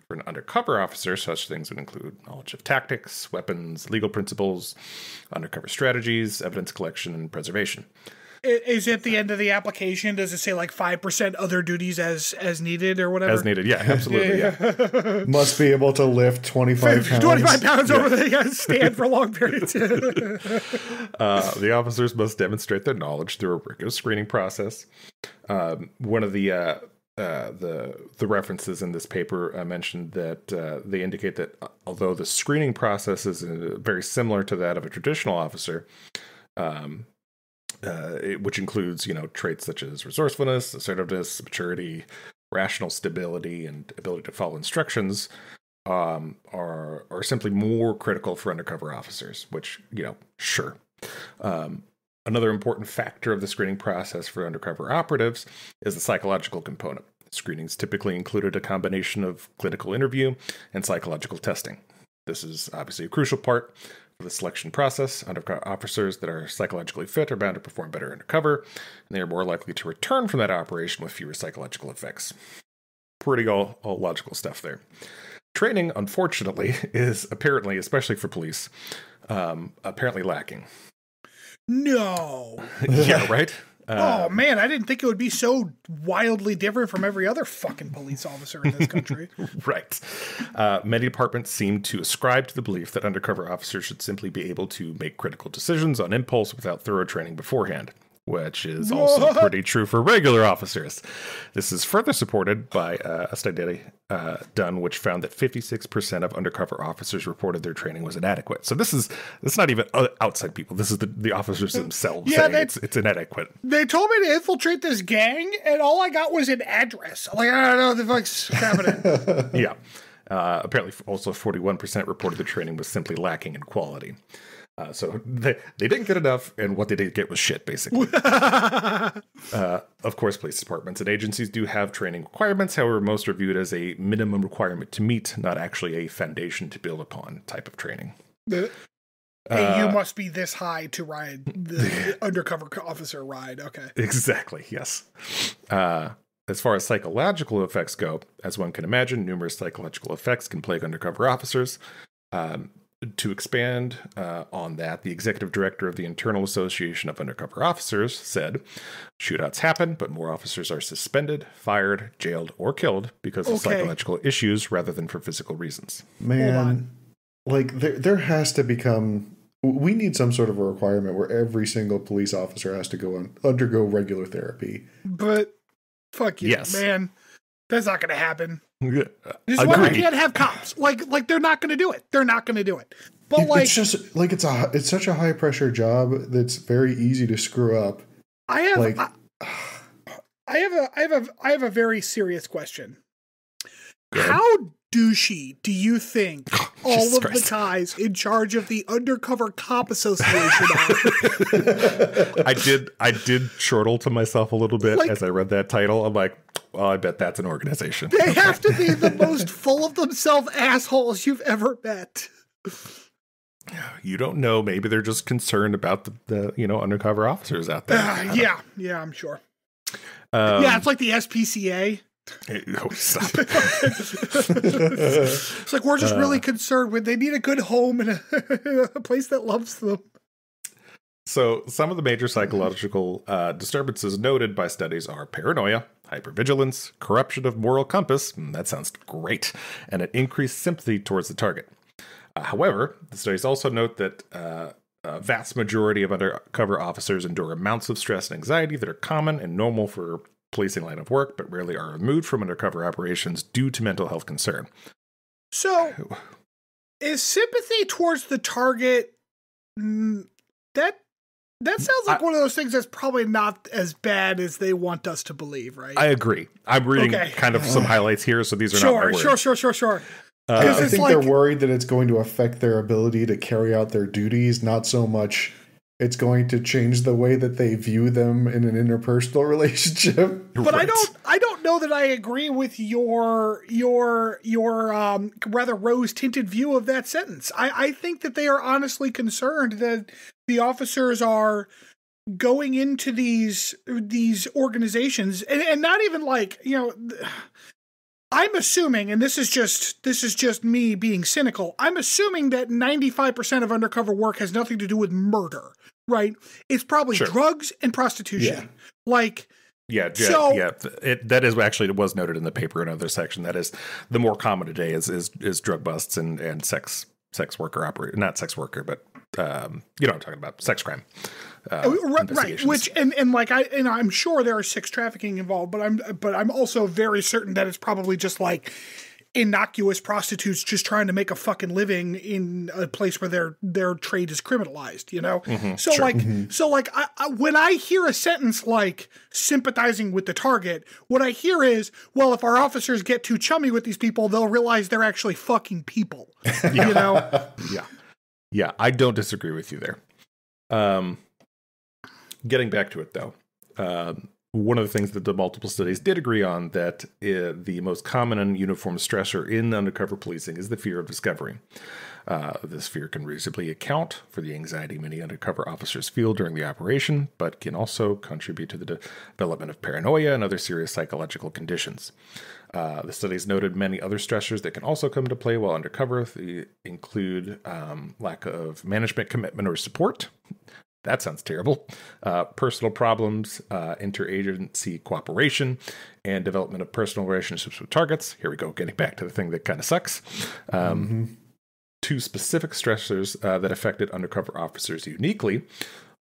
For an undercover officer, such things would include knowledge of tactics, weapons, legal principles, undercover strategies, evidence collection, and preservation. Is it the end of the application? Does it say like 5% other duties as needed or whatever? As needed, yeah, absolutely, yeah. Must be able to lift 25 pounds. 25 pounds over the stand for long periods. The officers must demonstrate their knowledge through a rigorous screening process. One of the references in this paper mentioned that they indicate that although the screening process is very similar to that of a traditional officer, which includes, traits such as resourcefulness, assertiveness, maturity, rational stability, and ability to follow instructions, are simply more critical for undercover officers, which, sure. Another important factor of the screening process for undercover operatives is the psychological component. Screenings typically included a combination of clinical interview and psychological testing. This is obviously a crucial part for the selection process. Undercover officers that are psychologically fit are bound to perform better undercover, and they are more likely to return from that operation with fewer psychological effects. Pretty all logical stuff there. Training, unfortunately, is apparently, especially for police, apparently lacking. No. Yeah, right? Oh, man, I didn't think it would be so wildly different from every other fucking police officer in this country. Right. Many departments seem to ascribe to the belief that undercover officers should simply be able to make critical decisions on impulse without thorough training beforehand, which is also pretty true for regular officers. This is further supported by a study done, which found that 56% of undercover officers reported their training was inadequate. So it's not even outside people. This is the officers themselves saying it's inadequate. They told me to infiltrate this gang, and all I got was an address. I'm like, I don't know what the fuck's happening. Yeah. Apparently, also 41% reported the training was simply lacking in quality. So they didn't get enough, and what they did get was shit, basically. Of course, police departments and agencies do have training requirements. However, most are viewed as a minimum requirement to meet, not actually a foundation to build upon type of training. Hey, you must be this high to ride the undercover officer ride. Okay. Exactly, yes. As far as psychological effects go, as one can imagine, numerous psychological effects can plague undercover officers. To expand on that, the executive director of the Internal Association of Undercover Officers said, shootouts happen, but more officers are suspended, fired, jailed, or killed because of psychological issues rather than for physical reasons. Man, like there has to become... We need some sort of a requirement where every single police officer has to undergo regular therapy. But fuck you, man. That's not going to happen. This is Agreed. why we can't have cops. Like they're not going to do it. They're not going to do it. But like, it's just like it's such a high pressure job that's very easy to screw up. I have Like, I have a very serious question. Go ahead. How douchey do you think all Jesus of Christ. the guys in charge of the Undercover Cop Association are? I did chortle to myself a little bit Like- as I read that title. I'm like, well, I bet that's an organization. They have to be the most full of themselves assholes you've ever met. You don't know. Maybe they're just concerned about the undercover officers out there. Yeah, I'm sure. Um, Yeah, it's like the SPCA. Oh, stop. It's like we're just really concerned when they need a good home and a place that loves them. So some of the major psychological disturbances noted by studies are paranoia, hypervigilance, corruption of moral compass, that sounds great, and an increased sympathy towards the target. However, the studies also note that a vast majority of undercover officers endure amounts of stress and anxiety that are common and normal for policing line of work, but rarely are removed from undercover operations due to mental health concern. So, is sympathy towards the target that sounds like one of those things that's probably not as bad as they want us to believe, right? I agree. I'm reading kind of some highlights here, so these are not my words. Sure. I think like, they're worried that it's going to affect their ability to carry out their duties, not so much it's going to change the way that they view them in an interpersonal relationship. But right. I don't know that I agree with your rather rose-tinted view of that sentence. I think that they are honestly concerned that the officers are going into these organizations and not even like, I'm assuming, and this is just me being cynical, I'm assuming that 95% of undercover work has nothing to do with murder, right? It's probably drugs and prostitution. Yeah. That is actually, it was noted in the paper in another section. That is the more common today is drug busts and sex worker not sex worker, but you know what I'm talking about, sex crime. Right, which and I'm sure there are sex trafficking involved, but I'm also very certain that it's probably just like innocuous prostitutes just trying to make a fucking living in a place where their trade is criminalized, Mm-hmm, So when I hear a sentence like sympathizing with the target, what I hear is, well, if our officers get too chummy with these people, they'll realize they're actually fucking people. Yeah, I don't disagree with you there. Getting back to it, though, one of the things that the multiple studies did agree on that the most common and uniform stressor in undercover policing is the fear of discovery. This fear can reasonably account for the anxiety many undercover officers feel during the operation, but can also contribute to the development of paranoia and other serious psychological conditions. The studies noted many other stressors that can also come into play while undercover. They include lack of management commitment or support. That sounds terrible. Personal problems, interagency cooperation, and development of personal relationships with targets. Here we go, getting back to the thing that kind of sucks. Two specific stressors that affected undercover officers uniquely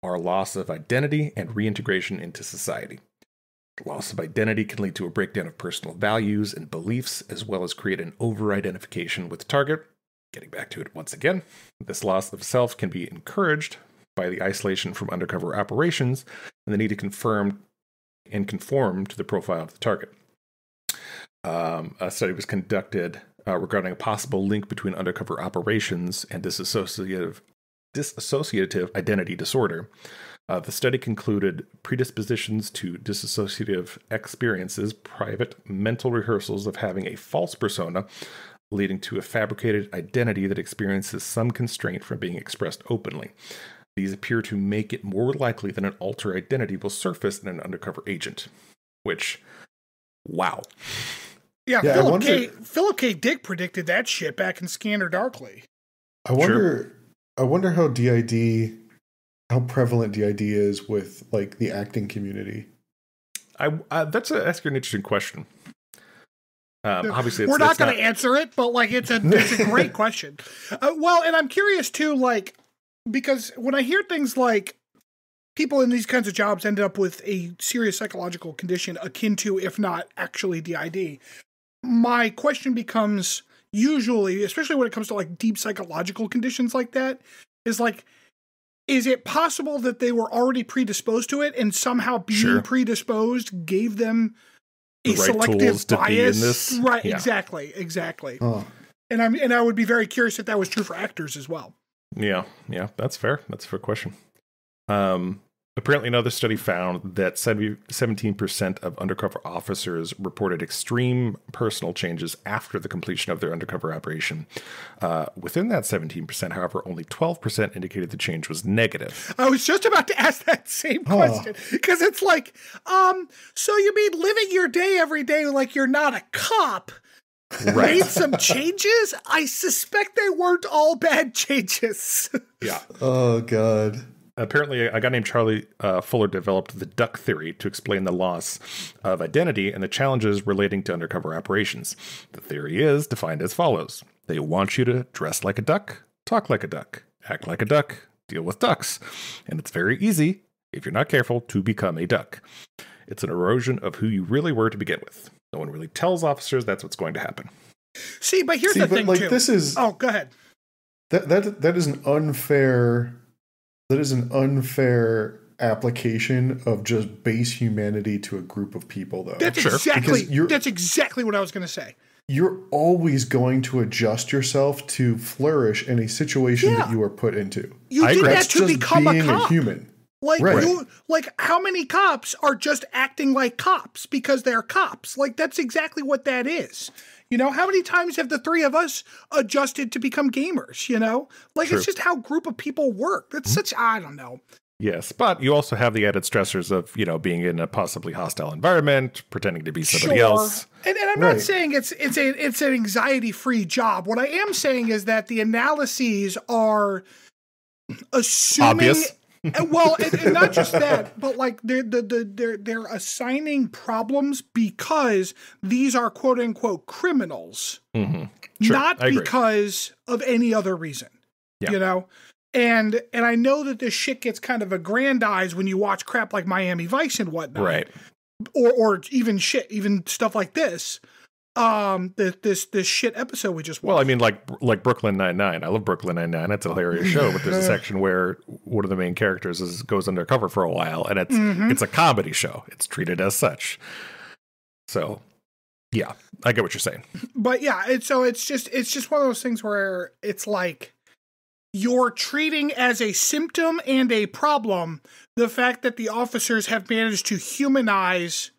are loss of identity and reintegration into society. Loss of identity can lead to a breakdown of personal values and beliefs, as well as create an over-identification with the target. Getting back to it once again, this loss of self can be encouraged by the isolation from undercover operations and the need to conform to the profile of the target. A study was conducted regarding a possible link between undercover operations and dissociative identity disorder. The study concluded predispositions to dissociative experiences, private mental rehearsals of having a false persona, leading to a fabricated identity that experiences some constraint from being expressed openly. These appear to make it more likely that an alter identity will surface in an undercover agent. Which, wow. Yeah, Philip K. Dick predicted that shit back in Scanner Darkly. I wonder how prevalent DID is with like the acting community. That's an interesting question. Obviously, we're not going to answer it, but like it's a great question. Well, and I'm curious too, like. Because when I hear things like people in these kinds of jobs ended up with a serious psychological condition akin to, if not actually DID, my question becomes, usually, especially when it comes to like deep psychological conditions like that, is like, is it possible that they were already predisposed to it and somehow being predisposed gave them a the right selective tools bias? To be in this? Right, Yeah. exactly. And I would be very curious if that was true for actors as well. Yeah, that's fair. That's a fair question. Apparently, another study found that 17% of undercover officers reported extreme personal changes after the completion of their undercover operation. Within that 17%, however, only 12% indicated the change was negative. I was just about to ask that same question, because it's like, so you mean living your day every day like you're not a cop made some changes? I suspect they weren't all bad changes. Yeah. Oh, God. Apparently, a guy named Charlie Fuller developed the duck theory to explain the loss of identity and the challenges relating to undercover operations. The theory is defined as follows. They want you to dress like a duck, talk like a duck, act like a duck, deal with ducks. And it's very easy, if you're not careful, to become a duck. It's an erosion of who you really were to begin with. No one really tells officers that's what's going to happen. See, but here's the thing, too. This is... Oh, go ahead. That is an unfair... That is an unfair application of just base humanity to a group of people, though. That's exactly what I was going to say. You're always going to adjust yourself to flourish in a situation that you are put into. You did that to become a cop. A human. Like how many cops are just acting like cops because they're cops? Like, that's exactly what that is. You know, how many times have the three of us adjusted to become gamers, you know? Like, It's just how a group of people work. That's such, I don't know. Yes, but you also have the added stressors of, you know, being in a possibly hostile environment, pretending to be somebody else. And I'm not saying it's an anxiety-free job. What I am saying is that the analyses are assuming... Obvious. Well, and not just that, but like they're assigning problems because these are quote unquote criminals, not because of any other reason. Yeah. You know, and I know that this shit gets kind of aggrandized when you watch crap like Miami Vice and whatnot, right? Or even stuff like this. This shit episode we just watched. Well, I mean, like Brooklyn Nine-Nine. I love Brooklyn Nine-Nine. It's a hilarious show, but there's a section where one of the main characters goes undercover for a while, and it's a comedy show. It's treated as such. So, yeah, I get what you're saying. But yeah, it's just one of those things where it's like you're treating as a symptom and a problem the fact that the officers have managed to humanize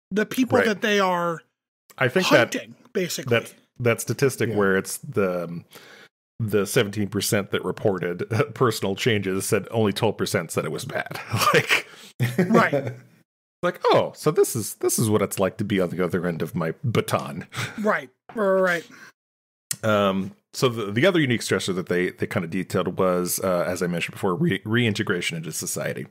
the people that they are. I think hunting, basically that statistic where it's the 17% that reported personal changes said only 12% said it was bad. Like, oh, so this is what it's like to be on the other end of my baton. Right. So the other unique stressor that they kind of detailed was, as I mentioned before, reintegration into society.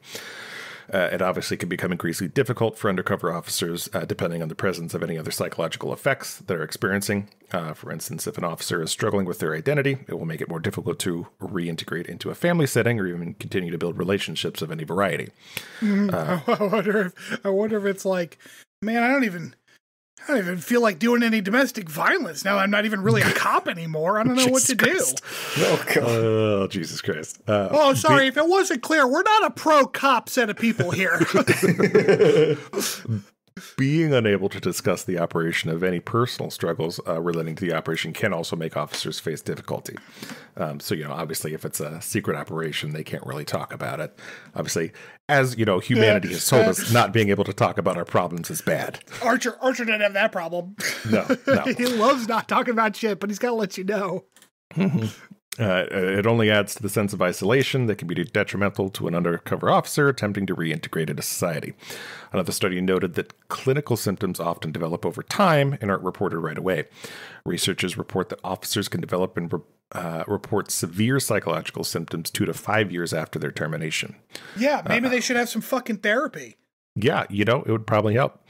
It obviously can become increasingly difficult for undercover officers, depending on the presence of any other psychological effects they're experiencing. For instance, if an officer is struggling with their identity, it will make it more difficult to reintegrate into a family setting or even continue to build relationships of any variety. I wonder if it's like, man, I don't even feel like doing any domestic violence. Now I'm not even really a cop anymore. I don't know what to do. Oh, God. Oh, Jesus Christ. Sorry. If it wasn't clear, we're not a pro-cop set of people here. Being unable to discuss the operation of any personal struggles relating to the operation can also make officers face difficulty. So, you know, obviously, if it's a secret operation, they can't really talk about it. Obviously, as you know, humanity has told us not being able to talk about our problems is bad. Archer didn't have that problem. No. He loves not talking about shit, but he's got to let you know. It only adds to the sense of isolation that can be detrimental to an undercover officer attempting to reintegrate into society. Another study noted that clinical symptoms often develop over time and aren't reported right away. Researchers report that officers can develop and report severe psychological symptoms 2 to 5 years after their termination. Yeah, maybe they should have some fucking therapy. Yeah, you know, it would probably help.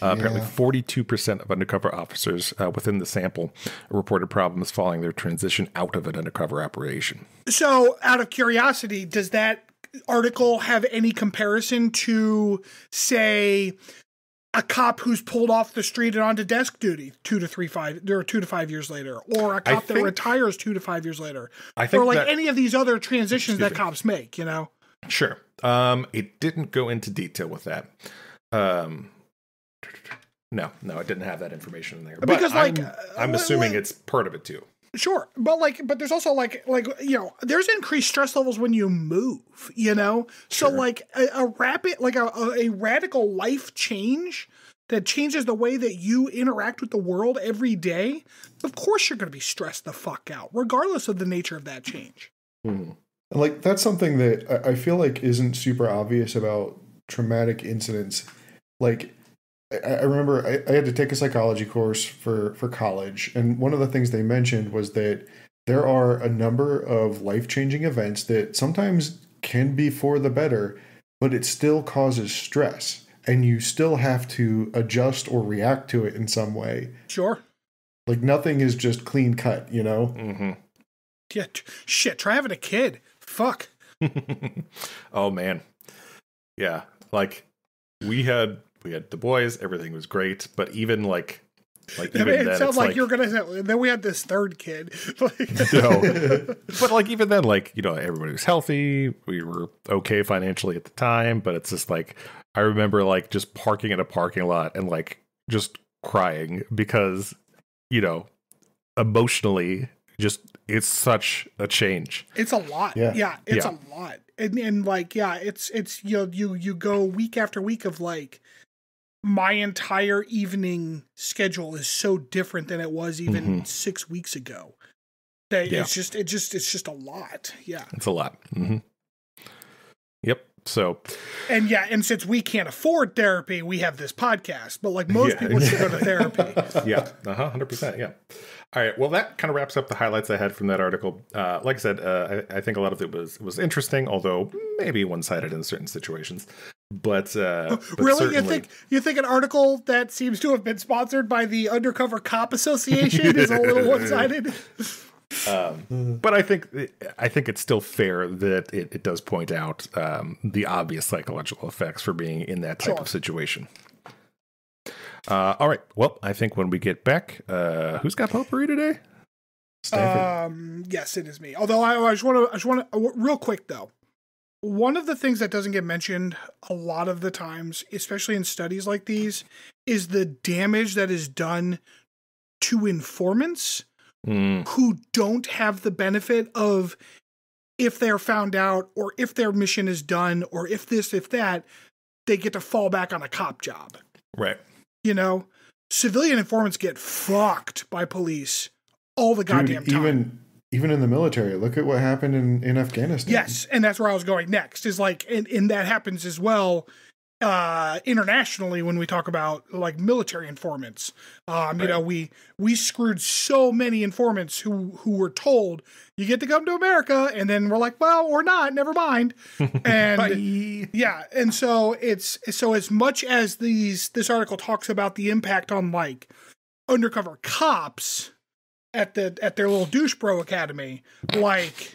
Apparently 42% of undercover officers within the sample reported problems following their transition out of an undercover operation. So, out of curiosity, does that article have any comparison to, say, a cop who's pulled off the street and onto desk duty 2 to 5 years later, or a cop that retires 2 to 5 years later, or like any of these other transitions that cops make, you know? Sure. It didn't go into detail with that. No, it didn't have that information in there. Because I'm assuming it's part of it too. Sure, but there's also like you know, there's increased stress levels when you move, you know. So like a radical life change that changes the way that you interact with the world every day. Of course, you're going to be stressed the fuck out, regardless of the nature of that change. Mm-hmm. Like that's something that I feel like isn't super obvious about traumatic incidents. Like I remember I had to take a psychology course for college, and one of the things they mentioned was that there are a number of life-changing events that sometimes can be for the better, but it still causes stress, and you still have to adjust or react to it in some way. Sure. Like nothing is just clean cut, you know? Mm-hmm. Yeah, shit, try having a kid. Fuck. Oh, man. Yeah, like we had the boys, everything was great, but even like even it then, sounds like you're gonna say, then we had this third kid. No, but like even then, like, you know, everybody was healthy, we were okay financially at the time, but it's just like I remember like just parking in a parking lot and like just crying because, you know, emotionally, just it's such a change. It's a lot. Yeah, it's a lot, and like it's you know you go week after week of like, my entire evening schedule is so different than it was even 6 weeks ago. That it's just a lot. Yeah. It's a lot. Mm-hmm. Yep. So. And since we can't afford therapy, we have this podcast, but like most people should go to therapy. Yeah. 100%. Yeah. All right. Well, that kind of wraps up the highlights I had from that article. Like I said, I think a lot of it was interesting, although maybe one-sided in certain situations. But really, you think an article that seems to have been sponsored by the Undercover Cop Association is a little one-sided? But I think it's still fair that it does point out the obvious psychological effects for being in that type of situation. All right. Well, I think when we get back, who's got potpourri today? Yes, it is me. Although I just want to real quick though. One of the things that doesn't get mentioned a lot of the times, especially in studies like these, is the damage that is done to informants who don't have the benefit of, if they're found out or if their mission is done or if this, if that, they get to fall back on a cop job. Right. You know, civilian informants get fucked by police all the goddamn time. Even in the military, look at what happened in Afghanistan. Yes, and that's where I was going next, is like, and that happens as well internationally when we talk about like military informants. Right. You know, we screwed so many informants who were told, you get to come to America, and then we're like, well, or not, never mind. And yeah, and so so as much as this article talks about the impact on like undercover cops at their little douche bro academy, like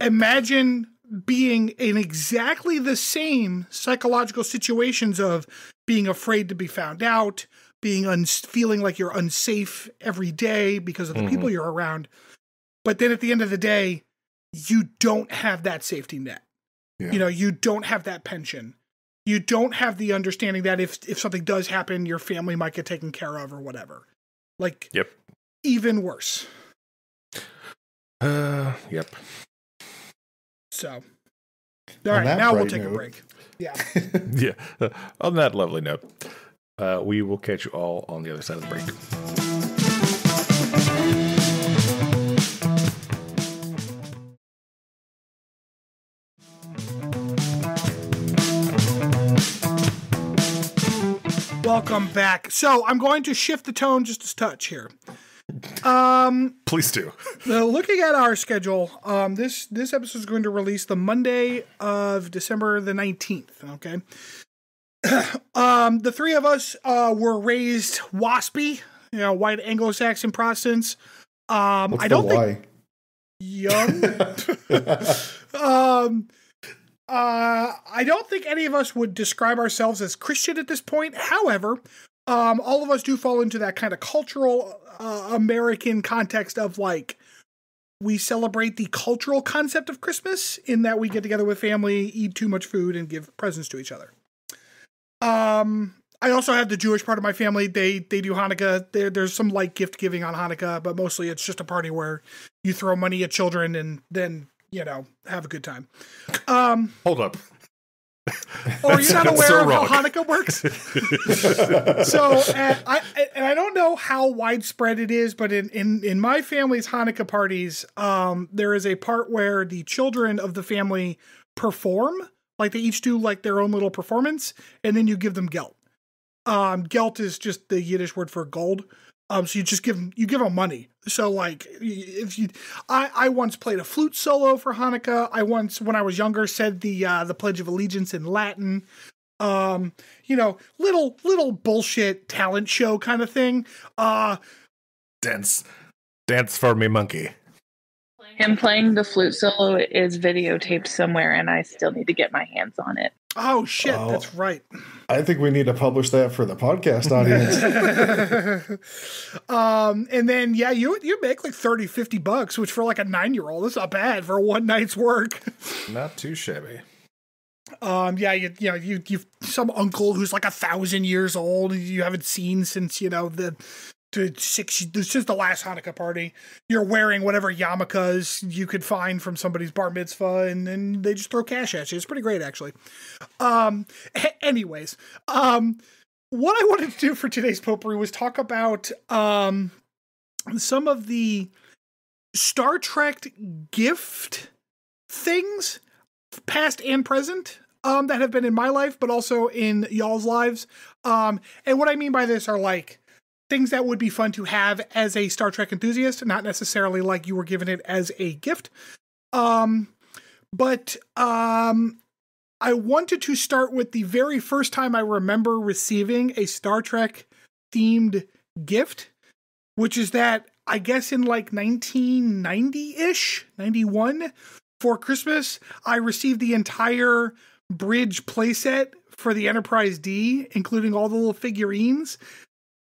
imagine being in exactly the same psychological situations of being afraid to be found out, feeling like you're unsafe every day because of the people you're around. But then at the end of the day, you don't have that safety net. Yeah. You know, you don't have that pension. You don't have the understanding that if something does happen, your family might get taken care of or whatever. Like, yep. Even worse. Yep. So, all right, now we'll take a break. Yeah. Yeah. On that lovely note, we will catch you all on the other side of the break. Welcome back. So I'm going to shift the tone just a touch here. Please do. Looking at our schedule, this episode is going to release the Monday of December the 19th. Okay. The three of us were raised waspy, you know, white Anglo-Saxon Protestants. What's I don't the think young. I don't think any of us would describe ourselves as Christian at this point. However, all of us do fall into that kind of cultural American context of like, we celebrate the cultural concept of Christmas in that we get together with family, eat too much food, and give presents to each other. I also have the Jewish part of my family. They do Hanukkah. There's some light gift giving on Hanukkah, but mostly it's just a party where you throw money at children and then, have a good time. Hold up. Oh, you're not aware of how Hanukkah works? So, I don't know how widespread it is, but in my family's Hanukkah parties, there is a part where the children of the family perform, like they each do like their own little performance, and then you give them gelt. Gelt is just the Yiddish word for gold. So you just give them money. So like I once played a flute solo for Hanukkah. I once, when I was younger, said the Pledge of Allegiance in Latin. Little bullshit talent show kind of thing. Dance for me, monkey. Him playing the flute solo is videotaped somewhere, and I still need to get my hands on it. Oh shit, that's right. I think we need to publish that for the podcast audience. And then you make like $30-$50, which for like a 9-year-old, that's not bad for one night's work. Not too shabby. You've some uncle who's like 1,000 years old you haven't seen since since the last Hanukkah party. You're wearing whatever yarmulkes you could find from somebody's bar mitzvah, and then they just throw cash at you. It's pretty great, actually. Anyways, what I wanted to do for today's potpourri was talk about some of the Star Trek gift things, past and present, that have been in my life, but also in y'all's lives. And what I mean by this are like things that would be fun to have as a Star Trek enthusiast, not necessarily like you were given it as a gift. But I wanted to start with the very first time I remember receiving a Star Trek themed gift, which is that I guess in like 1990-ish, 91, for Christmas, I received the entire bridge playset for the Enterprise D, including all the little figurines.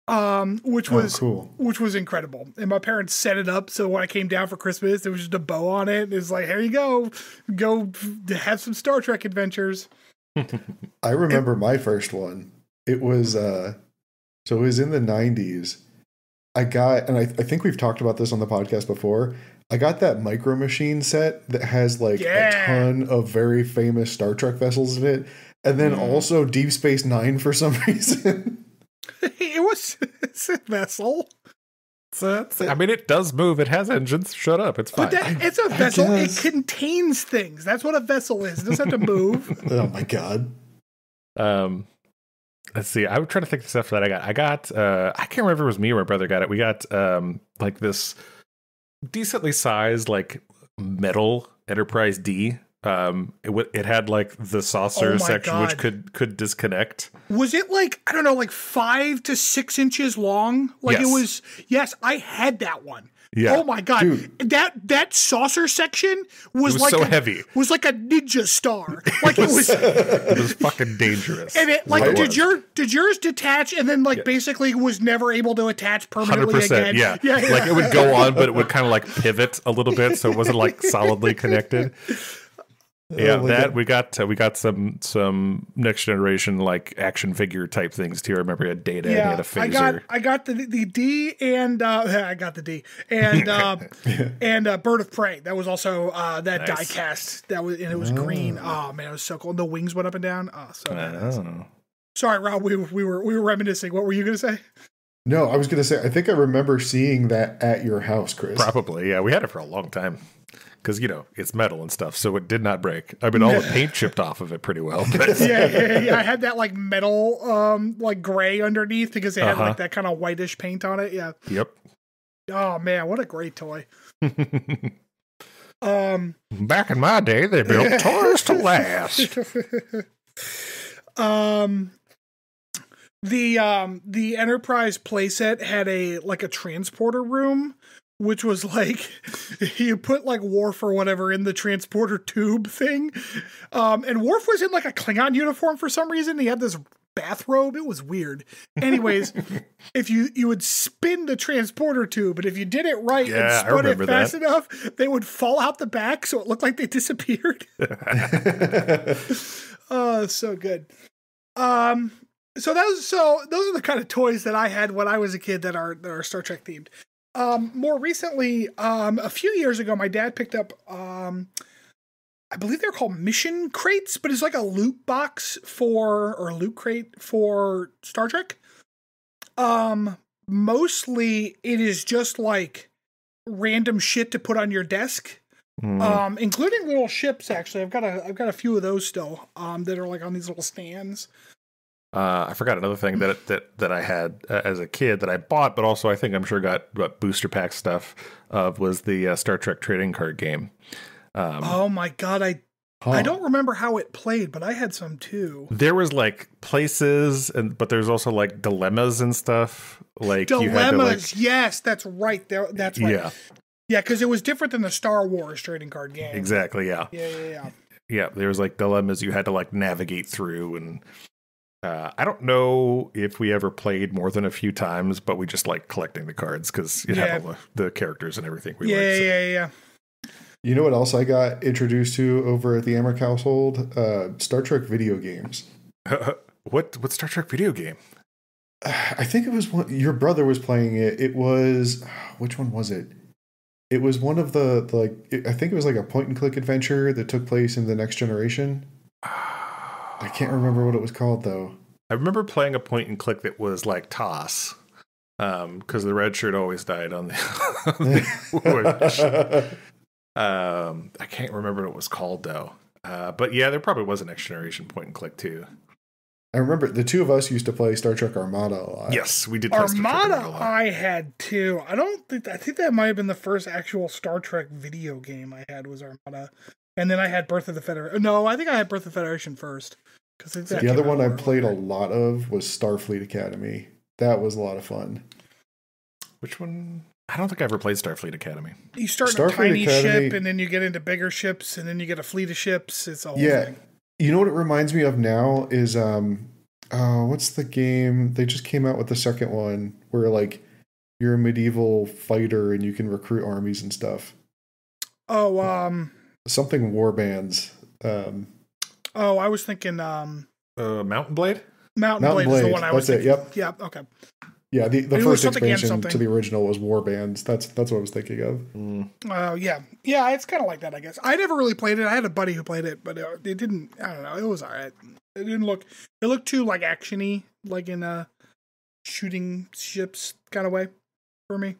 Which was cool. Which was incredible. And my parents set it up so when I came down for Christmas, there was just a bow on it. It was like, here you go have some Star Trek adventures. I remember my first one. It was it was in the 90s. I got, and I think we've talked about this on the podcast before, I got that Micro Machine set that has like a ton of very famous Star Trek vessels in it, and then also Deep Space Nine for some reason. It's a vessel. I mean, it does move. It has engines. Shut up. It's fine. It's a vessel. It contains things. That's what a vessel is. It doesn't have to move. Oh my god. Let's see. I'm trying to think of stuff that I got. I can't remember if it was me or my brother got it. We got like this decently sized like metal Enterprise D. It had like the saucer section, which could disconnect. Was it like, I don't know, like 5 to 6 inches long? Like yes. It was, yes, I had that one. Yeah. Oh my god. Dude. That saucer section was like so heavy. Was like a ninja star. Like it was it was fucking dangerous. And it like did yours detach and then like basically was never able to attach permanently again? Yeah. Like it would go on, but it would kind of like pivot a little bit, so it wasn't like solidly connected. Yeah, we got some next generation like action figure type things too. I remember he had Data and he had a phaser. I got the D and I got the D and and Bird of Prey. That was also that die cast that was, and it was green. Oh man, it was so cool. And the wings went up and down. Oh, so nice. Sorry, Rob. We were reminiscing. What were you gonna say? No, I was gonna say I think I remember seeing that at your house, Chris. Probably, yeah. We had it for a long time. Because, it's metal and stuff, so it did not break. I mean, all the paint chipped off of it pretty well. But. Yeah. I had that, like, metal, like, gray underneath because it had, like, that kind of whitish paint on it. Yeah. Yep. Oh, man, what a great toy. Back in my day, they built toys to last. The Enterprise playset had a transporter room which was like you put like Worf or whatever in the transporter tube thing. And Worf was in like a Klingon uniform for some reason. He had this bathrobe. It was weird. Anyways, if you would spin the transporter tube, and if you did it right and spun it fast enough, they would fall out the back so it looked like they disappeared. Oh, so good. So those are the kind of toys that I had when I was a kid that are Star Trek themed. More recently, a few years ago, my dad picked up, I believe they're called mission crates, but it's like a loot box or a loot crate for Star Trek. Mostly it is just like random shit to put on your desk. Including little ships. Actually, I've got a few of those still, that are like on these little stands. I forgot another thing that I had as a kid that I bought, but also I think I'm sure got booster pack stuff of was the Star Trek trading card game. Oh my God. I don't remember how it played, but I had some too. There was like places, but there's also like dilemmas and stuff. Like dilemmas, you had to, like, yes, that's right. That's right. Yeah. Yeah, because it was different than the Star Wars trading card game. Exactly, yeah. Yeah, there was like dilemmas you had to like navigate through, and I don't know if we ever played more than a few times, but we just like collecting the cards because you have all the characters and everything we like. Yeah. You know what else I got introduced to over at the Emmerich household? Star Trek video games. What Star Trek video game? I think it was one. Your brother was playing it. It was, which one was it? It was one of I think it was like a point and click adventure that took place in the Next Generation. I can't remember what it was called though. I remember playing a point and click that was like Toss, because the red shirt always died on the I can't remember what it was called though. But yeah, there probably was a Next Generation point and click too. I remember the two of us used to play Star Trek Armada a lot. Yes, we did play Armada. Star Trek Armada a lot. I had too. I think that might have been the first actual Star Trek video game I had was Armada. And then I had Birth of the Federation. No, I think I had Birth of the Federation first. The other one I played a lot of was Starfleet Academy. That was a lot of fun. Which one? I don't think I ever played Starfleet Academy. You start in a tiny ship, and then you get into bigger ships, and then you get a fleet of ships. It's a whole thing. You know what it reminds me of now is, what's the game? They just came out with the second one where, like, you're a medieval fighter and you can recruit armies and stuff. Oh, something war bands. I was thinking, Mountain Blade? Mountain Blade is the one I was thinking. Yep. Yeah, okay. Yeah, the first expansion to the original was war bands. That's what I was thinking of. Yeah, it's kind of like that, I guess. I never really played it. I had a buddy who played it, but it didn't. I don't know. It was all right. It didn't look. It looked too like actiony, like in a shooting ships kind of way for me.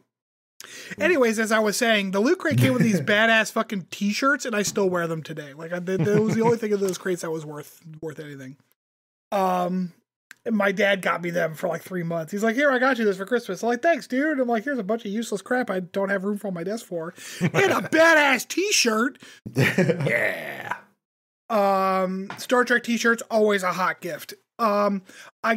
Anyways, as I was saying, the loot crate came with these badass fucking T-shirts, and I still wear them today. Like that was the only thing of those crates that was worth anything. My dad got me them for like 3 months. He's like, "Here, I got you this for Christmas." I'm like, "Thanks, dude." I'm like, "Here's a bunch of useless crap I don't have room for on my desk for, and a badass T-shirt." Yeah. Star Trek T-shirts, always a hot gift. I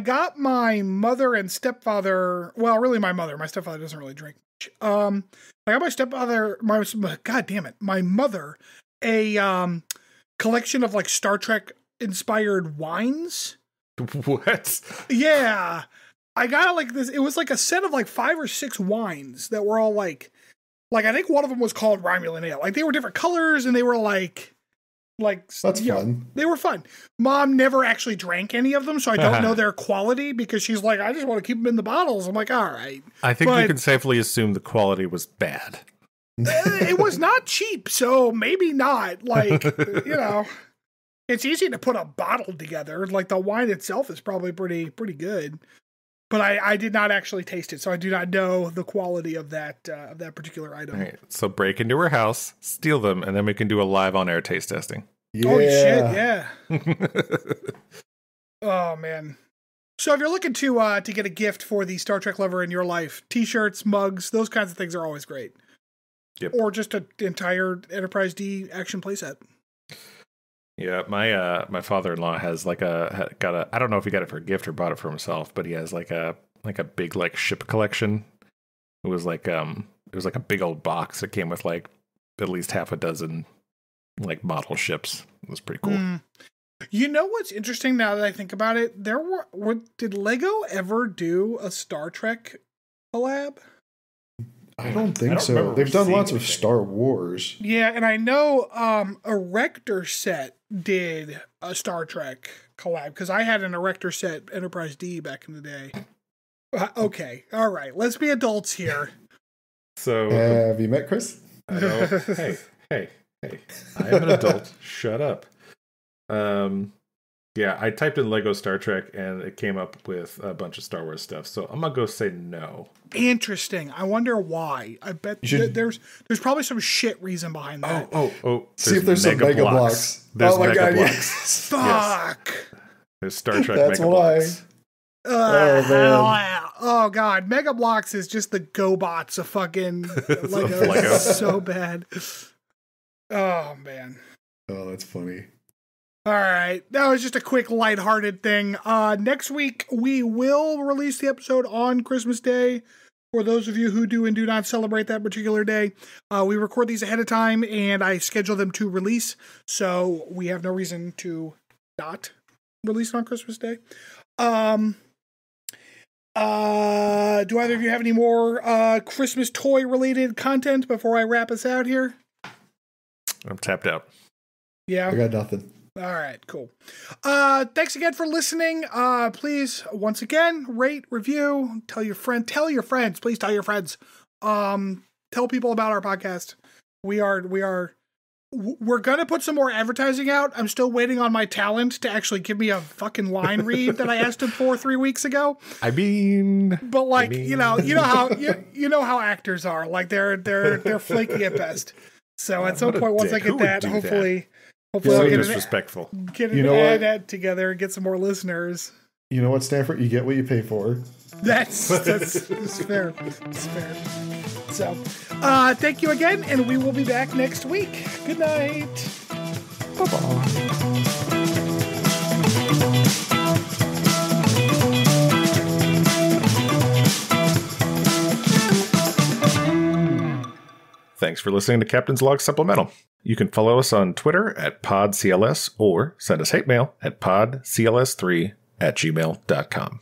got my mother and stepfather. Well, really, my mother. My stepfather doesn't really drink much. I got my stepfather. My mother a collection of like Star Trek inspired wines. What? Yeah. I got like this. It was like a set of like 5 or 6 wines that were all like I think one of them was called Romulan Ale. Like they were different colors and they were like that's fun. They were fun. Mom never actually drank any of them, so I don't know their quality because she's like, I just want to keep them in the bottles. I'm like, all right. I think you can safely assume the quality was bad. It was not cheap, so maybe not. Like, it's easy to put a bottle together. Like the wine itself is probably pretty good. But I did not actually taste it, so I do not know the quality of that particular item. All right, so break into her house, steal them, and then we can do a live on-air taste testing. Yeah. Holy shit, yeah. Oh, man. So if you're looking to get a gift for the Star Trek lover in your life, T-shirts, mugs, those kinds of things are always great. Yep. Or just an entire Enterprise D action playset. Yeah, my father-in-law has got a I don't know if he got it for a gift or bought it for himself, but he has like a big like ship collection. It was was like a big old box that came with like at least half a dozen like model ships. It was pretty cool. You know what's interesting now that I think about it? Did Lego ever do a Star Trek collab? I don't think so. They've done lots of Star Wars. Yeah, and I know Erector Set did a Star Trek collab because I had an Erector Set Enterprise D back in the day. Okay, all right, let's be adults here. So have you met Chris? I know. Hey! I am an adult. Shut up. Yeah, I typed in Lego Star Trek and it came up with a bunch of Star Wars stuff. So I'm gonna go say no. Interesting. I wonder why. I bet there's probably some shit reason behind that. Oh! See if there's some Mega Blocks. There's oh my Mega God, Blocks. Fuck. Yes. There's Star Trek That's Mega why. Blocks. Oh God, Mega Blocks is just the GoBots of fucking Lego. Lego. So bad. Oh man. Oh, that's funny. All right, that was just a quick lighthearted thing. Next week we will release the episode on Christmas Day. For those of you who do and do not celebrate that particular day, we record these ahead of time and I schedule them to release, so we have no reason to not release on Christmas Day. Do either of you have any more Christmas toy related content before I wrap us out here? I'm tapped out. Yeah, I got nothing. All right, cool. Thanks again for listening. Please, once again, rate, review, tell your friends. Please tell your friends. Tell people about our podcast. We're gonna put some more advertising out. I'm still waiting on my talent to actually give me a fucking line read that I asked him for 3 weeks ago. I mean, you know how actors are. Like they're flaky at best. So at some point, once I get that, hopefully I'll get disrespectful. Get an ad together and get some more listeners. You know what, Stanford? You get what you pay for. That's fair. It's fair. So, thank you again, and we will be back next week. Good night. Bye-bye. Thanks for listening to Captain's Log Supplemental. You can follow us on Twitter at PodCLS or send us hate mail at podcls3@gmail.com.